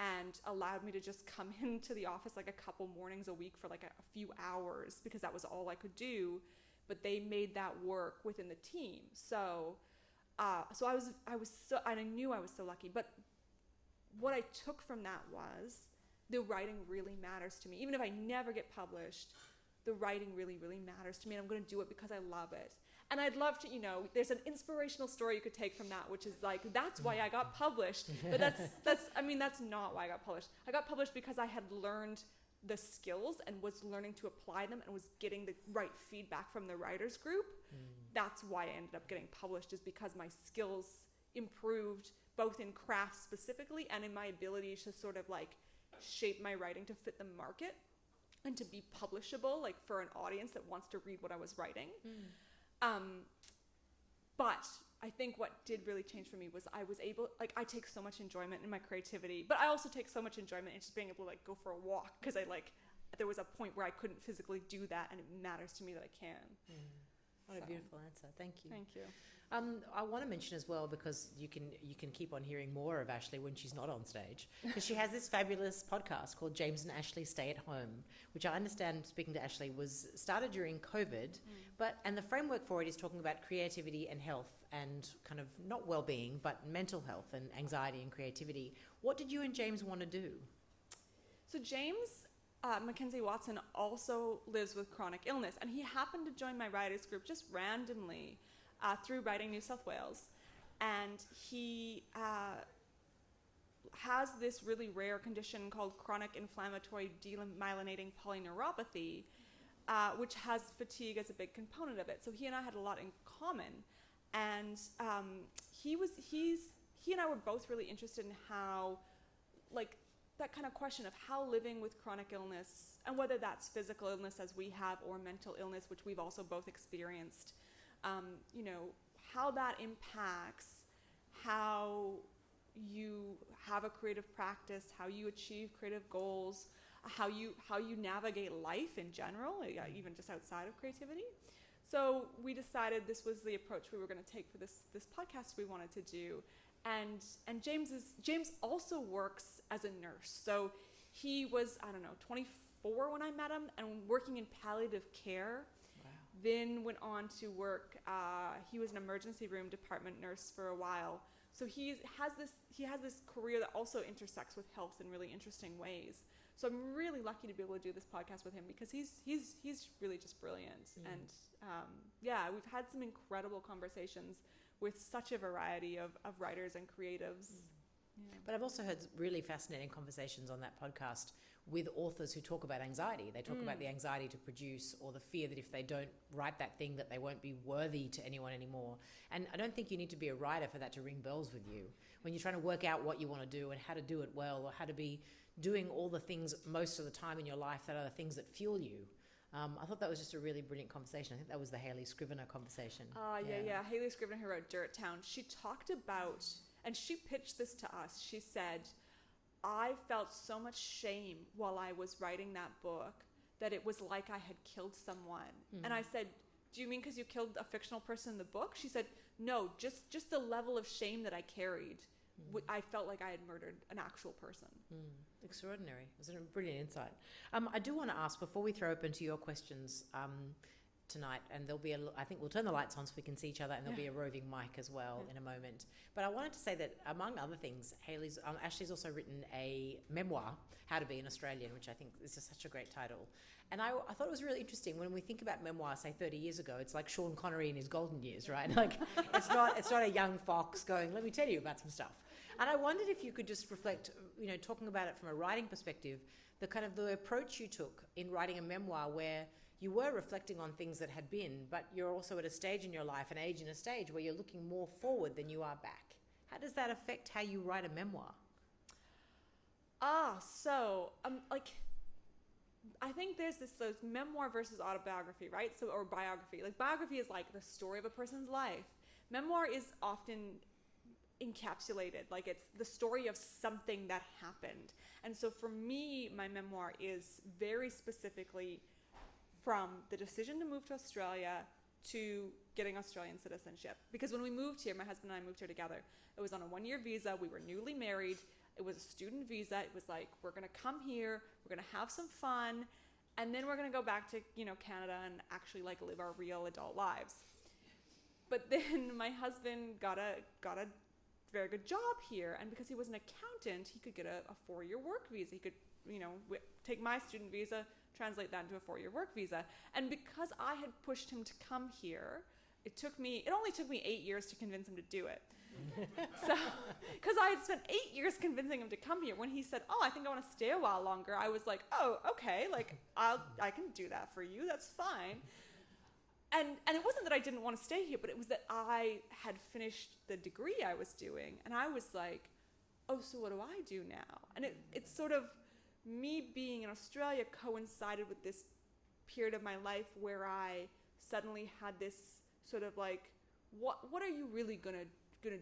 and allowed me to just come into the office a couple mornings a week for a few hours, because that was all I could do. But they made that work within the team. So I knew I was so lucky. But what I took from that was, the writing really matters to me. Even if I never get published, the writing really, really matters to me, and I'm going to do it because I love it. And I'd love to, there's an inspirational story you could take from that, which is that's why I got published. But that's not why I got published. I got published because I had learned the skills and was learning to apply them and was getting the right feedback from the writers group. That's why I ended up getting published, is because my skills improved both in craft specifically and in my ability to sort of shape my writing to fit the market and to be publishable, for an audience that wants to read what I was writing. But I think what did really change for me was I was able, I take so much enjoyment in my creativity, but I also take so much enjoyment in just being able to go for a walk, because there was a point where I couldn't physically do that, and it matters to me that I can. What a beautiful answer. Thank you. Thank you. I want to mention as well, because you can keep on hearing more of Ashley when she's not on stage, because she has this fabulous podcast called James and Ashley Stay at Home, which I understand, speaking to Ashley, was started during COVID, and the framework for it is talking about creativity and health and kind of not well-being, but mental health and anxiety and creativity. What did you and James want to do? So James Mackenzie Watson also lives with chronic illness, and he happened to join my writers group just randomly through Writing New South Wales, and he has this really rare condition called chronic inflammatory demyelinating polyneuropathy, which has fatigue as a big component of it. So he and I had a lot in common, and he and I were both really interested in how, like, that kind of question of how living with chronic illness, and whether that's physical illness as we have or mental illness, which we've also both experienced, how that impacts how you have a creative practice, how you achieve creative goals, how you navigate life in general, even just outside of creativity. So we decided this was the approach we were going to take for this podcast we wanted to do. And James also works as a nurse. So he was, 24 when I met him, and working in palliative care. Wow. Then went on to work. He was an emergency room department nurse for a while. So he has this career that also intersects with health in really interesting ways. So I'm really lucky to be able to do this podcast with him, because he's really just brilliant. And we've had some incredible conversations with such a variety of writers and creatives. Yeah. But I've also heard really fascinating conversations on that podcast with authors who talk about anxiety. They talk about the anxiety to produce, or the fear that if they don't write that thing that they won't be worthy to anyone anymore. And I don't think you need to be a writer for that to ring bells with you. When you're trying to work out what you want to do and how to do it well, or how to be doing all the things most of the time in your life that are the things that fuel you. I thought that was just a really brilliant conversation. I think that was the Hayley Scrivener conversation. Yeah. Hayley Scrivener, who wrote Dirt Town, she talked about, and she pitched this to us. She said, I felt so much shame while I was writing that book that it was like I had killed someone. And I said, do you mean because you killed a fictional person in the book? She said, no, just the level of shame that I carried. I felt like I had murdered an actual person. Extraordinary. It was a brilliant insight. I do want to ask, before we throw open to your questions tonight, and there'll be I think we'll turn the lights on so we can see each other, and there'll be a roving mic as well in a moment. But I wanted to say that, among other things, Ashley's also written a memoir, How to Be an Australian, which I think is just such a great title. And I thought it was really interesting when we think about memoir, say 30 years ago, it's like Sean Connery in his golden years, right? Like it's not a young fox going, let me tell you about some stuff. And I wondered if you could just reflect, talking about it from a writing perspective, the approach you took in writing a memoir where you were reflecting on things that had been, but you're also at a stage in your life, an age and a stage where you're looking more forward than you are back. How does that affect how you write a memoir? I think there's this memoir versus autobiography, right? Or biography. Like, biography is like the story of a person's life. Memoir is often encapsulated, like it's the story of something that happened. And so for me, my memoir is very specifically from the decision to move to Australia to getting Australian citizenship. Because when we moved here, my husband and I moved here together, it was on a 1-year visa. We were newly married. It was a student visa. It was like, we're going to come here, we're going to have some fun, and then we're going to go back to, Canada and actually like live our real adult lives. But then my husband got a very good job here, and because he was an accountant, he could get a 4-year work visa. He could, take my student visa, translate that into a 4-year work visa. And because I had pushed him to come here, it only took me 8 years to convince him to do it. So, because I had spent 8 years convincing him to come here, when he said, oh, I think I want to stay a while longer, I was like, oh, okay, like I can do that for you, that's fine. And it wasn't that I didn't want to stay here, but it was that I had finished the degree I was doing, and I was like, oh, so what do I do now? And it's sort of, me being in Australia coincided with this period of my life where I suddenly had this sort of like, what are you really gonna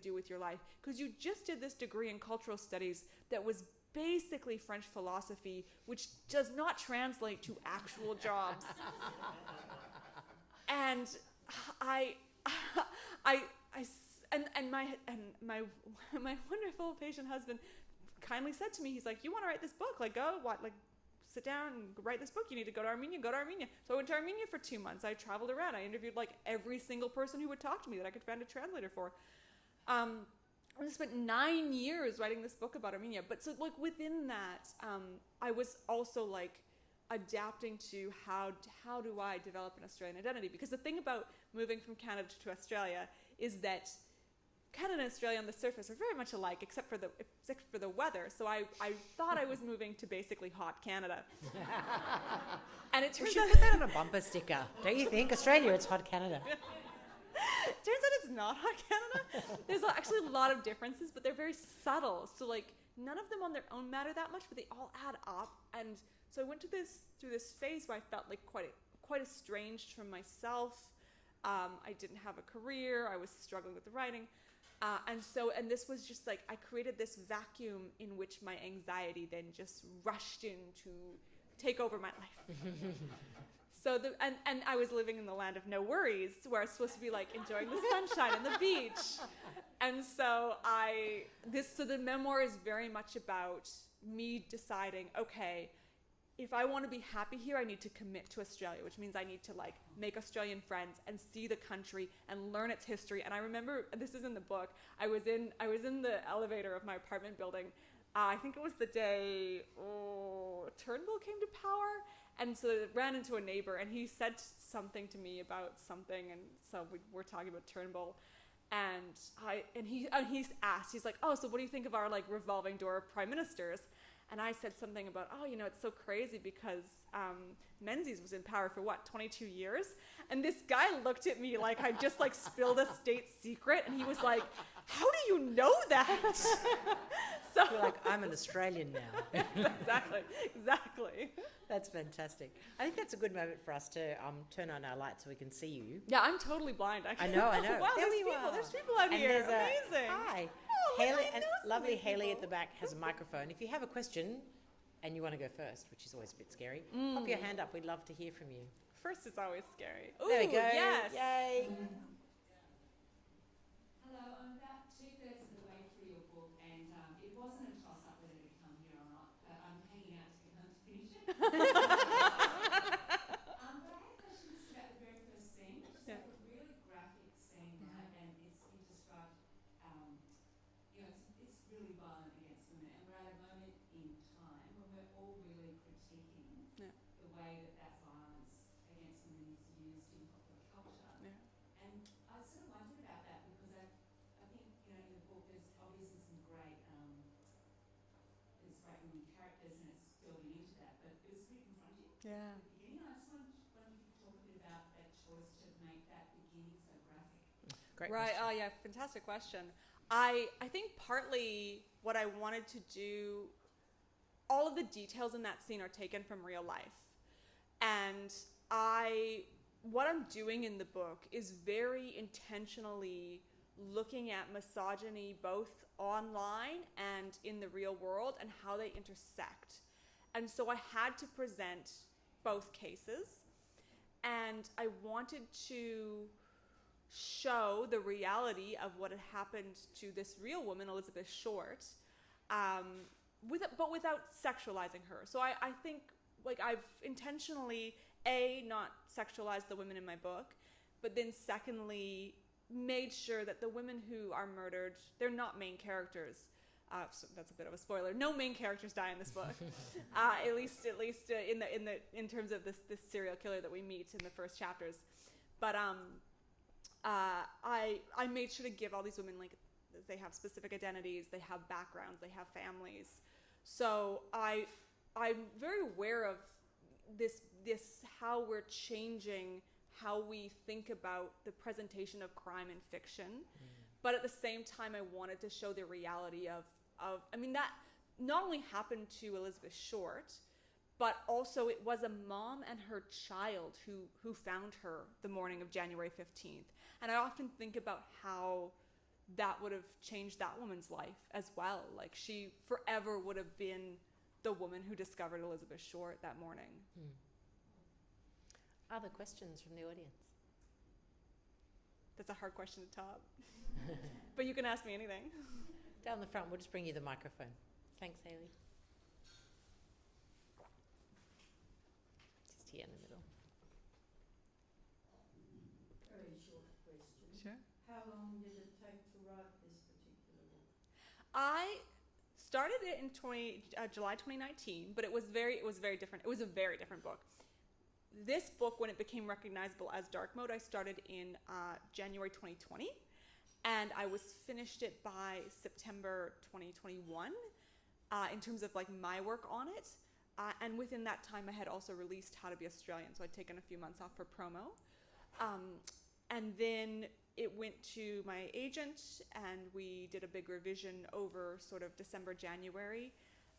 do with your life? Because you just did this degree in cultural studies that was basically French philosophy, which does not translate to actual jobs. And I and my my wonderful patient husband kindly said to me, he's like, you want to write this book? Like, go, sit down and write this book. You need to go to Armenia. So I went to Armenia for 2 months. I traveled around. I interviewed like every single person who would talk to me that I could find a translator for. I spent 9 years writing this book about Armenia. But so like within that, I was also like adapting to how do I develop an Australian identity? Because the thing about moving from Canada to Australia is that Canada and Australia on the surface are very much alike, except for the weather. So I thought I was moving to basically hot Canada. And it turns We should out put that on a bumper sticker, don't you think? Australia, it's hot Canada. turns out it's not hot Canada. There's actually a lot of differences, but they're very subtle. So like none of them on their own matter that much, but they all add up. And so I went through this phase where I felt like quite estranged from myself. I didn't have a career. I was struggling with the writing. And this was just like, I created this vacuum in which my anxiety then just rushed in to take over my life. So and I was living in the land of no worries, where I was supposed to be like enjoying the sunshine and the beach. And so the memoir is very much about me deciding, okay, if I want to be happy here, I need to commit to Australia, which means I need to like make Australian friends and see the country and learn its history. And I remember, this is in the book, I was in the elevator of my apartment building. I think it was the day Turnbull came to power, and so I ran into a neighbor, and he said something to me about something, and so we were talking about Turnbull, and he asked, he's like, oh, so what do you think of our like revolving door of prime ministers? And I said something about, it's so crazy because Menzies was in power for 22 years? And this guy looked at me like I just like spilled a state secret, and he was like, how do you know that? So You're like, I'm an Australian now. Exactly. That's fantastic. I think that's a good moment for us to turn on our lights so we can see you. Yeah, I'm totally blind. I know. Wow, There there's people out here. Amazing. Hi. Oh, Haley, I and know some lovely of these Haley people. at the back has a microphone. If you have a question and you want to go first, which is always a bit scary, pop your hand up. We'd love to hear from you. First is always scary. Ooh, There we go. Yes. Yay. Hello, I'm about 2/3 of the way through your book, and it wasn't a toss-up whether to come here or not, but I'm hanging out to get home to finish it. But I had a question just about the very first scene, which is like a really graphic scene, right? And it described, it's really violent against women, and we're at a moment in time when we're all really critiquing the way that violence against women is used in popular culture. Yeah. And I sort of wondered about that because I think, in the book there's obviously some great women characters and it's building into that, but it was pretty confronting Yeah. at the beginning. I just wondered if you could talk a bit about that choice to make that beginning so graphic. Great Right. question. Oh, yeah. Fantastic question. I think partly what I wanted to do, all of the details in that scene are taken from real life. And what I'm doing in the book is very intentionally looking at misogyny both online and in the real world and how they intersect. And so I had to present both cases, and I wanted to show the reality of what had happened to this real woman, Elizabeth Short, but without sexualizing her. So I think like I've intentionally not sexualized the women in my book, but then secondly made sure that the women who are murdered, they're not main characters. So that's a bit of a spoiler. No main characters die in this book, at least in terms of this serial killer that we meet in the first chapters. But I made sure to give all these women, like, they have specific identities, they have backgrounds, they have families. So I'm very aware of this how we're changing how we think about the presentation of crime in fiction. But at the same time, I wanted to show the reality of that not only happened to Elizabeth Short, but also it was a mom and her child who found her the morning of January 15th. And I often think about how that would have changed that woman's life as well. Like, she forever would have been the woman who discovered Elizabeth Short that morning. Other questions from the audience? That's a hard question to top. But you can ask me anything. Down the front, we'll just bring you the microphone. Thanks, Hayley. Just here in the middle. Very short question. Sure. How long did it take to write this particular book? I started it in July 2019, but it was very different. It was a very different book. This book, when it became recognizable as Dark Mode, I started in January 2020, and I was finished it by September 2021 in terms of like my work on it. And within that time, I had also released How to Be Australian, so I'd taken a few months off for promo. And then it went to my agent, and we did a big revision over sort of December, January.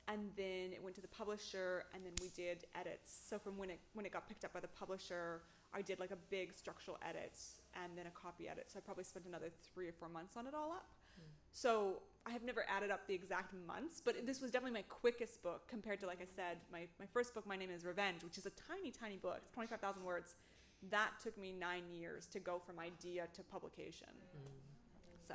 And then it went to the publisher, and then we did edits. So from when it got picked up by the publisher, I did like a big structural edit and then a copy edit. So I probably spent another 3 or 4 months on it all up. So I have never added up the exact months, but this was definitely my quickest book compared to, like I said, my first book, My Name is Revenge, which is a tiny, tiny book. It's 25,000 words. That took me 9 years to go from idea to publication. So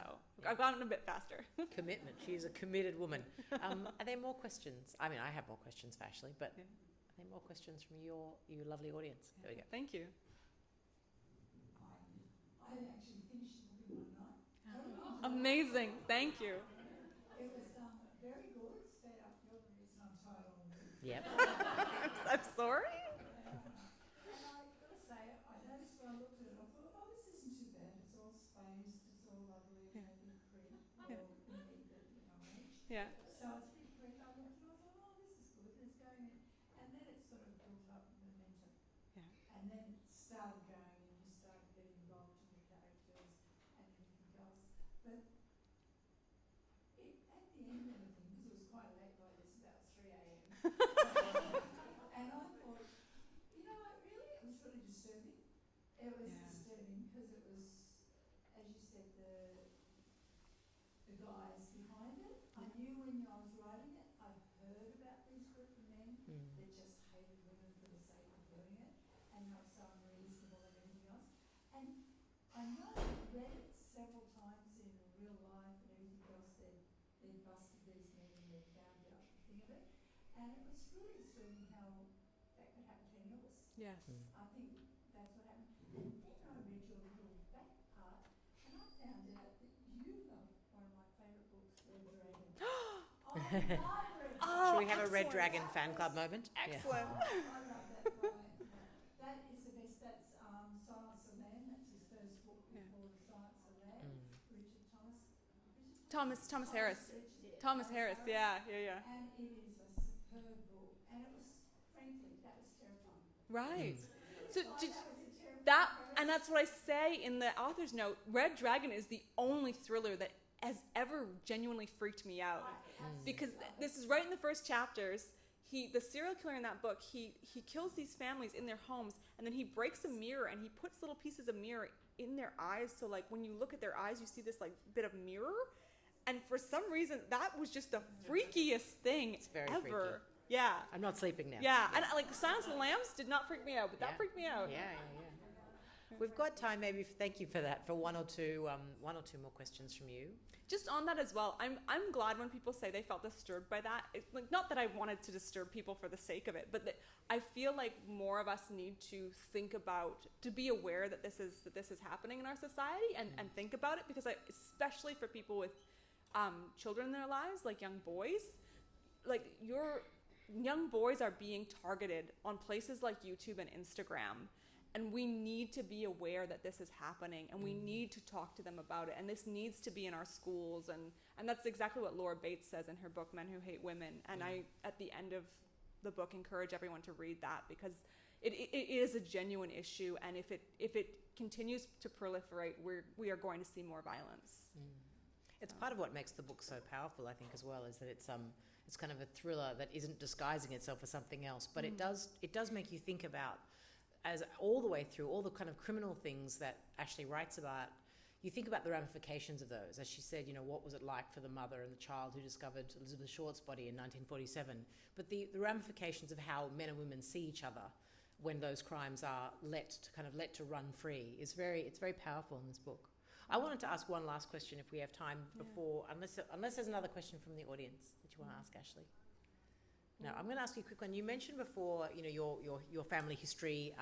I've gotten a bit faster. Commitment. She's a committed woman. Are there more questions? I mean, I have more questions for Ashley, but Yeah. are there more questions from you lovely audience? There we go. Thank you. I actually finished the book in one night. Amazing. Thank you. It was very good. Straight up, you're the reason I'm tired all week. Yep. I'm sorry. And I got to say, I noticed when I looked at it, I thought, oh, this isn't too bad. It's all spaced, it's all lovely, Yeah. maybe print, Yeah. or maybe the age. Yeah. So it's pretty print. I looked at it, I thought, oh, this is good. It's going in. And then it sort of built up momentum. Yeah. And then it started going, and you started getting involved in the characters and everything else. But at the end of the thing, because it was quite late like this, about 3 a.m. And I thought, you know what, really, it was really disturbing. It was Yeah. disturbing because it was, as you said, the guys behind it. I knew when I was writing it, I'd heard about these group of men that just hated women for the sake of doing it, and not so unreasonable and everything else. And I know I read it several times in real life and everything else. They'd busted these men and they'd found out the thing of it. And it was really disturbing how that could happen to any of us. Yes. I think that's what happened. And then I read your little back part, and I found out that you love one of my favourite books, Red Dragon. I love Red Dragon. Oh, Should we have a Red excellent. Dragon fan club moment? Excellent. I love that Brian. That is the best. That's Silence of the Lamb. That's his first book before The Silence of the Lamb. Richard Thomas Harris. Richard Thomas Harris. Yeah. And it is a superb book. And it was, frankly, that was terrifying. Right. So did That was a terrifying that, and that's what I say in the author's note. Red Dragon is the only thriller that has ever genuinely freaked me out, because this is right in the first chapters. The serial killer in that book, he kills these families in their homes, and then he breaks a mirror and he puts little pieces of mirror in their eyes. So like when you look at their eyes, you see this like bit of mirror. And for some reason, that was just the freakiest thing very ever. freaky. Yeah. I'm not sleeping now. Yeah. And like Silence of the Lambs did not freak me out, but that Yeah. freaked me out. Yeah. We've got time, maybe. Thank you for that. For one or two more questions from you. Just on that as well, I'm glad when people say they felt disturbed by that. Like, not that I wanted to disturb people for the sake of it, but that I feel like more of us need to think about, to be aware that this is happening in our society, and think about it, because especially for people with children in their lives, like young boys, like your young boys are being targeted on places like YouTube and Instagram. And we need to be aware that this is happening, and we need to talk to them about it. And this needs to be in our schools. And that's exactly what Laura Bates says in her book, Men Who Hate Women. And I, at the end of the book, encourage everyone to read that, because it is a genuine issue. And if it continues to proliferate, we are going to see more violence. It's part of what makes the book so powerful, I think, as well, is that it's kind of a thriller that isn't disguising itself as something else, but it does make you think about, as all the way through all the kind of criminal things that Ashley writes about, you think about the ramifications of those. As she said, what was it like for the mother and the child who discovered Elizabeth Short's body in 1947? But the ramifications of how men and women see each other when those crimes are let to run free it's very powerful in this book. I wanted to ask one last question if we have time before, unless there's another question from the audience that you want to ask, Ashley. No, I'm going to ask you a quick one. You mentioned before, your family history,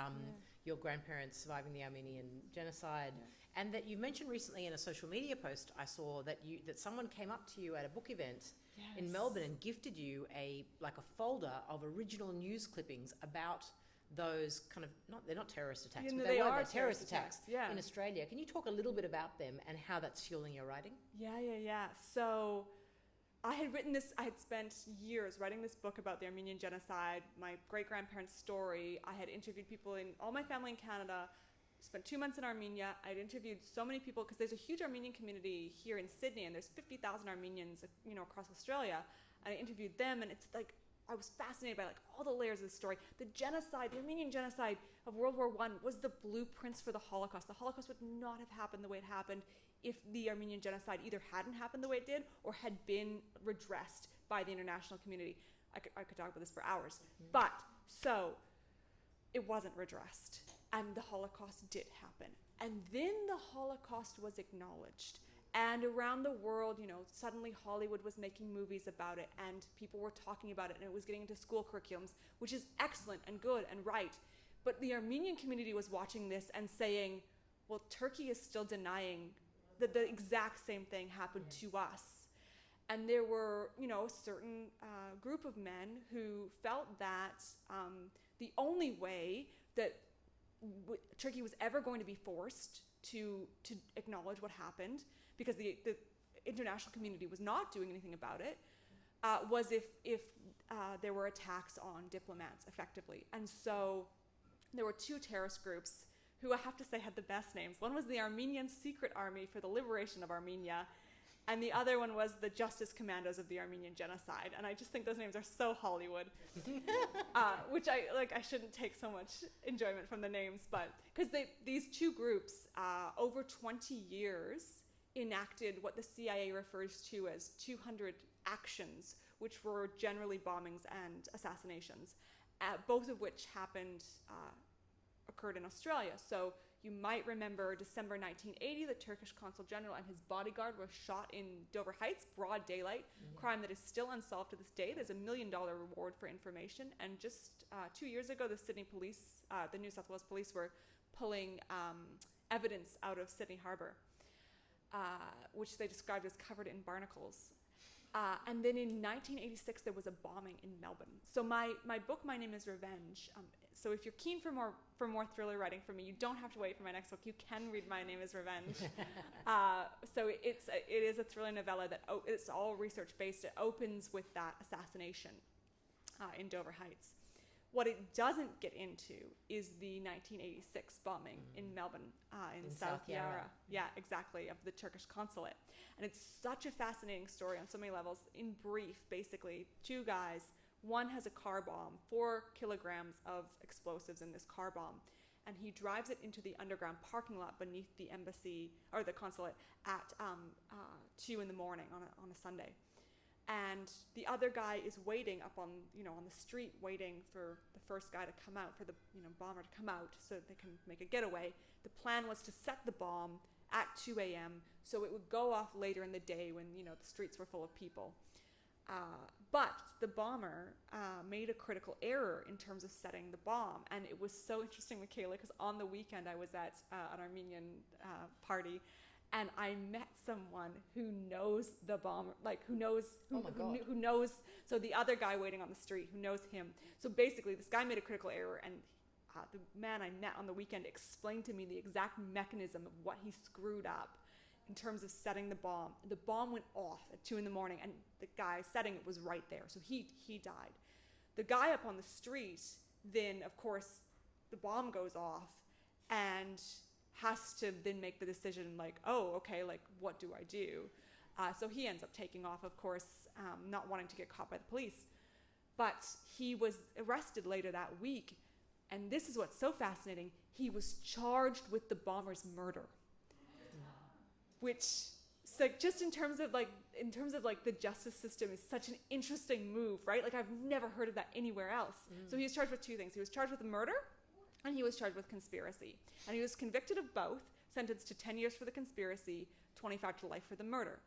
your grandparents surviving the Armenian genocide, and that you mentioned recently in a social media post I saw that someone came up to you at a book event in Melbourne and gifted you a folder of original news clippings about those kind of they're not terrorist attacks, but they were terrorist attacks in Australia. Can you talk a little bit about them and how that's fueling your writing? Yeah. So I had spent years writing this book about the Armenian genocide, my great-grandparents' story. I had interviewed people in all my family in Canada, spent 2 months in Armenia. I'd interviewed so many people because there's a huge Armenian community here in Sydney, and there's 50,000 Armenians, across Australia. And I interviewed them, and it's like, I was fascinated by all the layers of the story. The Armenian genocide of World War I was the blueprints for the Holocaust. The Holocaust would not have happened the way it happened if the Armenian genocide either hadn't happened the way it did or had been redressed by the international community. I could talk about this for hours. But, so, it wasn't redressed. And the Holocaust did happen. And then the Holocaust was acknowledged. And around the world, suddenly Hollywood was making movies about it, and people were talking about it, and it was getting into school curriculums, which is excellent and good and right. But the Armenian community was watching this and saying, well, Turkey is still denying that the exact same thing happened to us. And there were, a certain group of men who felt that the only way that Turkey was ever going to be forced to acknowledge what happened, because the international community was not doing anything about it, was if there were attacks on diplomats, effectively. And so there were two terrorist groups who I have to say had the best names. One was the Armenian Secret Army for the Liberation of Armenia, and the other one was the Justice Commandos of the Armenian Genocide. And I just think those names are so Hollywood, which I shouldn't take so much enjoyment from the names, but because these two groups, over 20 years, enacted what the CIA refers to as 200 actions, which were generally bombings and assassinations, both of which occurred in Australia. So you might remember December 1980, the Turkish consul general and his bodyguard were shot in Dover Heights, broad daylight, crime that is still unsolved to this day. There's $1 million reward for information. And just 2 years ago, the Sydney police, the New South Wales police, were pulling evidence out of Sydney Harbour, which they described as covered in barnacles. And then in 1986, there was a bombing in Melbourne. So my book, My Name is Revenge. So if you're keen for more thriller writing from me, you don't have to wait for my next book. You can read My Name is Revenge. So it is a thriller novella that it's all research based. It opens with that assassination in Dover Heights. What it doesn't get into is the 1986 bombing in Melbourne, in South Yarra. Yeah, exactly, of the Turkish consulate. And it's such a fascinating story on so many levels. In brief, basically, two guys, one has a car bomb, 4 kilograms of explosives in this car bomb, and he drives it into the underground parking lot beneath the embassy, or the consulate, at 2 in the morning on a Sunday. And the other guy is waiting up on the street, waiting for the first guy to come out, for the bomber to come out so that they can make a getaway. The plan was to set the bomb at 2 a.m. so it would go off later in the day when the streets were full of people. But the bomber made a critical error in terms of setting the bomb, and it was so interesting, Michaela, because on the weekend I was at an Armenian party. And I met someone who knows the bomber, who knows, so the other guy waiting on the street, who knows him. So basically, this guy made a critical error, and the man I met on the weekend explained to me the exact mechanism of what he screwed up in terms of setting the bomb. The bomb went off at 2 in the morning, and the guy setting it was right there, so he died. The guy up on the street, then, of course, the bomb goes off, and has to then make the decision what do I do? So he ends up taking off, of course, not wanting to get caught by the police. But he was arrested later that week. And this is what's so fascinating. He was charged with the bomber's murder. Which, so just in terms of the justice system is such an interesting move, right? I've never heard of that anywhere else. So he was charged with 2 things. He was charged with murder, and he was charged with conspiracy. And he was convicted of both, sentenced to 10 years for the conspiracy, 25 to life for the murder.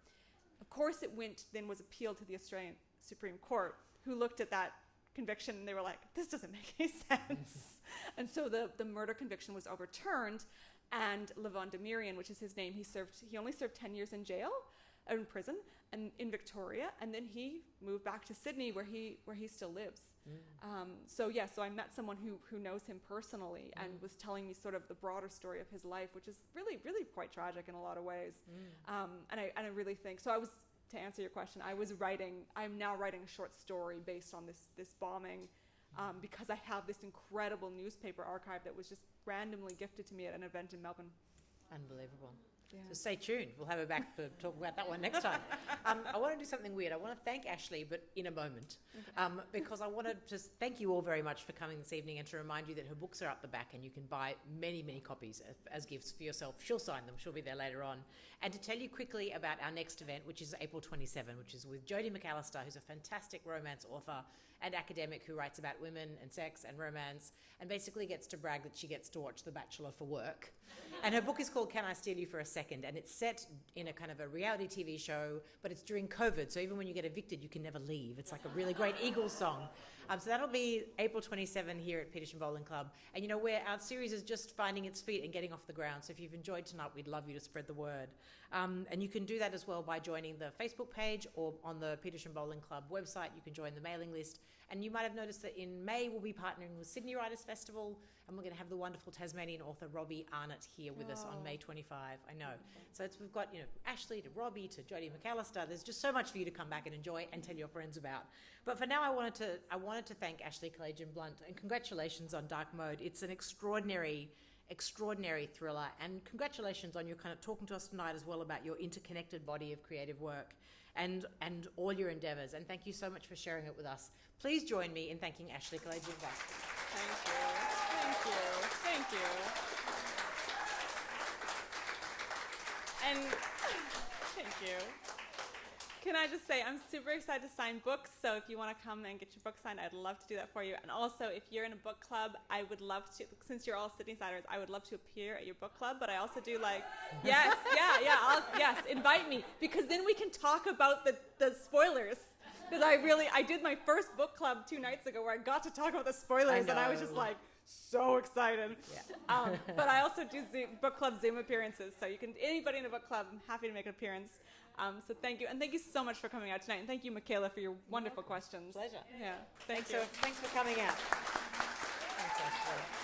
Of course, it was appealed to the Australian Supreme Court, who looked at that conviction and they were like, this doesn't make any sense. And so the murder conviction was overturned, and Levon Demirian, which is his name, he only served 10 years in jail, or in prison, and in Victoria, and then he moved back to Sydney where he still lives. So I met someone who knows him personally and was telling me sort of the broader story of his life, which is really, really quite tragic in a lot of ways. And I really think, to answer your question, I'm now writing a short story based on this bombing, because I have this incredible newspaper archive that was just randomly gifted to me at an event in Melbourne. Unbelievable. Yeah. So stay tuned. We'll have her back to talk about that one next time. I want to do something weird. I want to thank Ashley, but in a moment, because I want to just thank you all very much for coming this evening, and to remind you that her books are up the back and you can buy many, many copies as gifts for yourself. She'll sign them. She'll be there later on. And to tell you quickly about our next event, which is April 27, which is with Jodie McAllister, who's a fantastic romance author and academic who writes about women and sex and romance, and basically gets to brag that she gets to watch The Bachelor for work. And her book is called Can I Steal You for a Second? And it's set in a kind of a reality TV show, but it's during COVID, so even when you get evicted, you can never leave. It's like a really great Eagles song. So that'll be April 27 here at Petersham Bowling Club. And where our series is just finding its feet and getting off the ground. So if you've enjoyed tonight, we'd love you to spread the word. And you can do that as well by joining the Facebook page, or on the Petersham Bowling Club website. You can join the mailing list. And you might have noticed that in May, we'll be partnering with Sydney Writers Festival, and we're going to have the wonderful Tasmanian author Robbie Arnott here with us on May 25. I know. So we've got Ashley to Robbie to Jodie McAllister. There's just so much for you to come back and enjoy and tell your friends about. But for now, I wanted to thank Ashley Kalagian Blunt, and congratulations on Dark Mode. It's an extraordinary thriller, and congratulations on your kind of talking to us tonight as well about your interconnected body of creative work and all your endeavours. And thank you so much for sharing it with us. Please join me in thanking Ashley Kalagian Blunt. Thank you. And thank you. Can I just say, I'm super excited to sign books, so if you want to come and get your book signed, I'd love to do that for you. And also, if you're in a book club, I would love to, since you're all Sydney-siders, I would love to appear at your book club, but I also do yes, invite me, because then we can talk about the spoilers. Because I did my first book club 2 nights ago where I got to talk about the spoilers, and I was just so excited. Yeah. But I also do book club Zoom appearances, so anybody in a book club, I'm happy to make an appearance. So thank you, and thank you so much for coming out tonight, and thank you, Michaela, for your wonderful questions. Pleasure. Yeah, thanks. Thanks for coming out. Thanks, Ashley.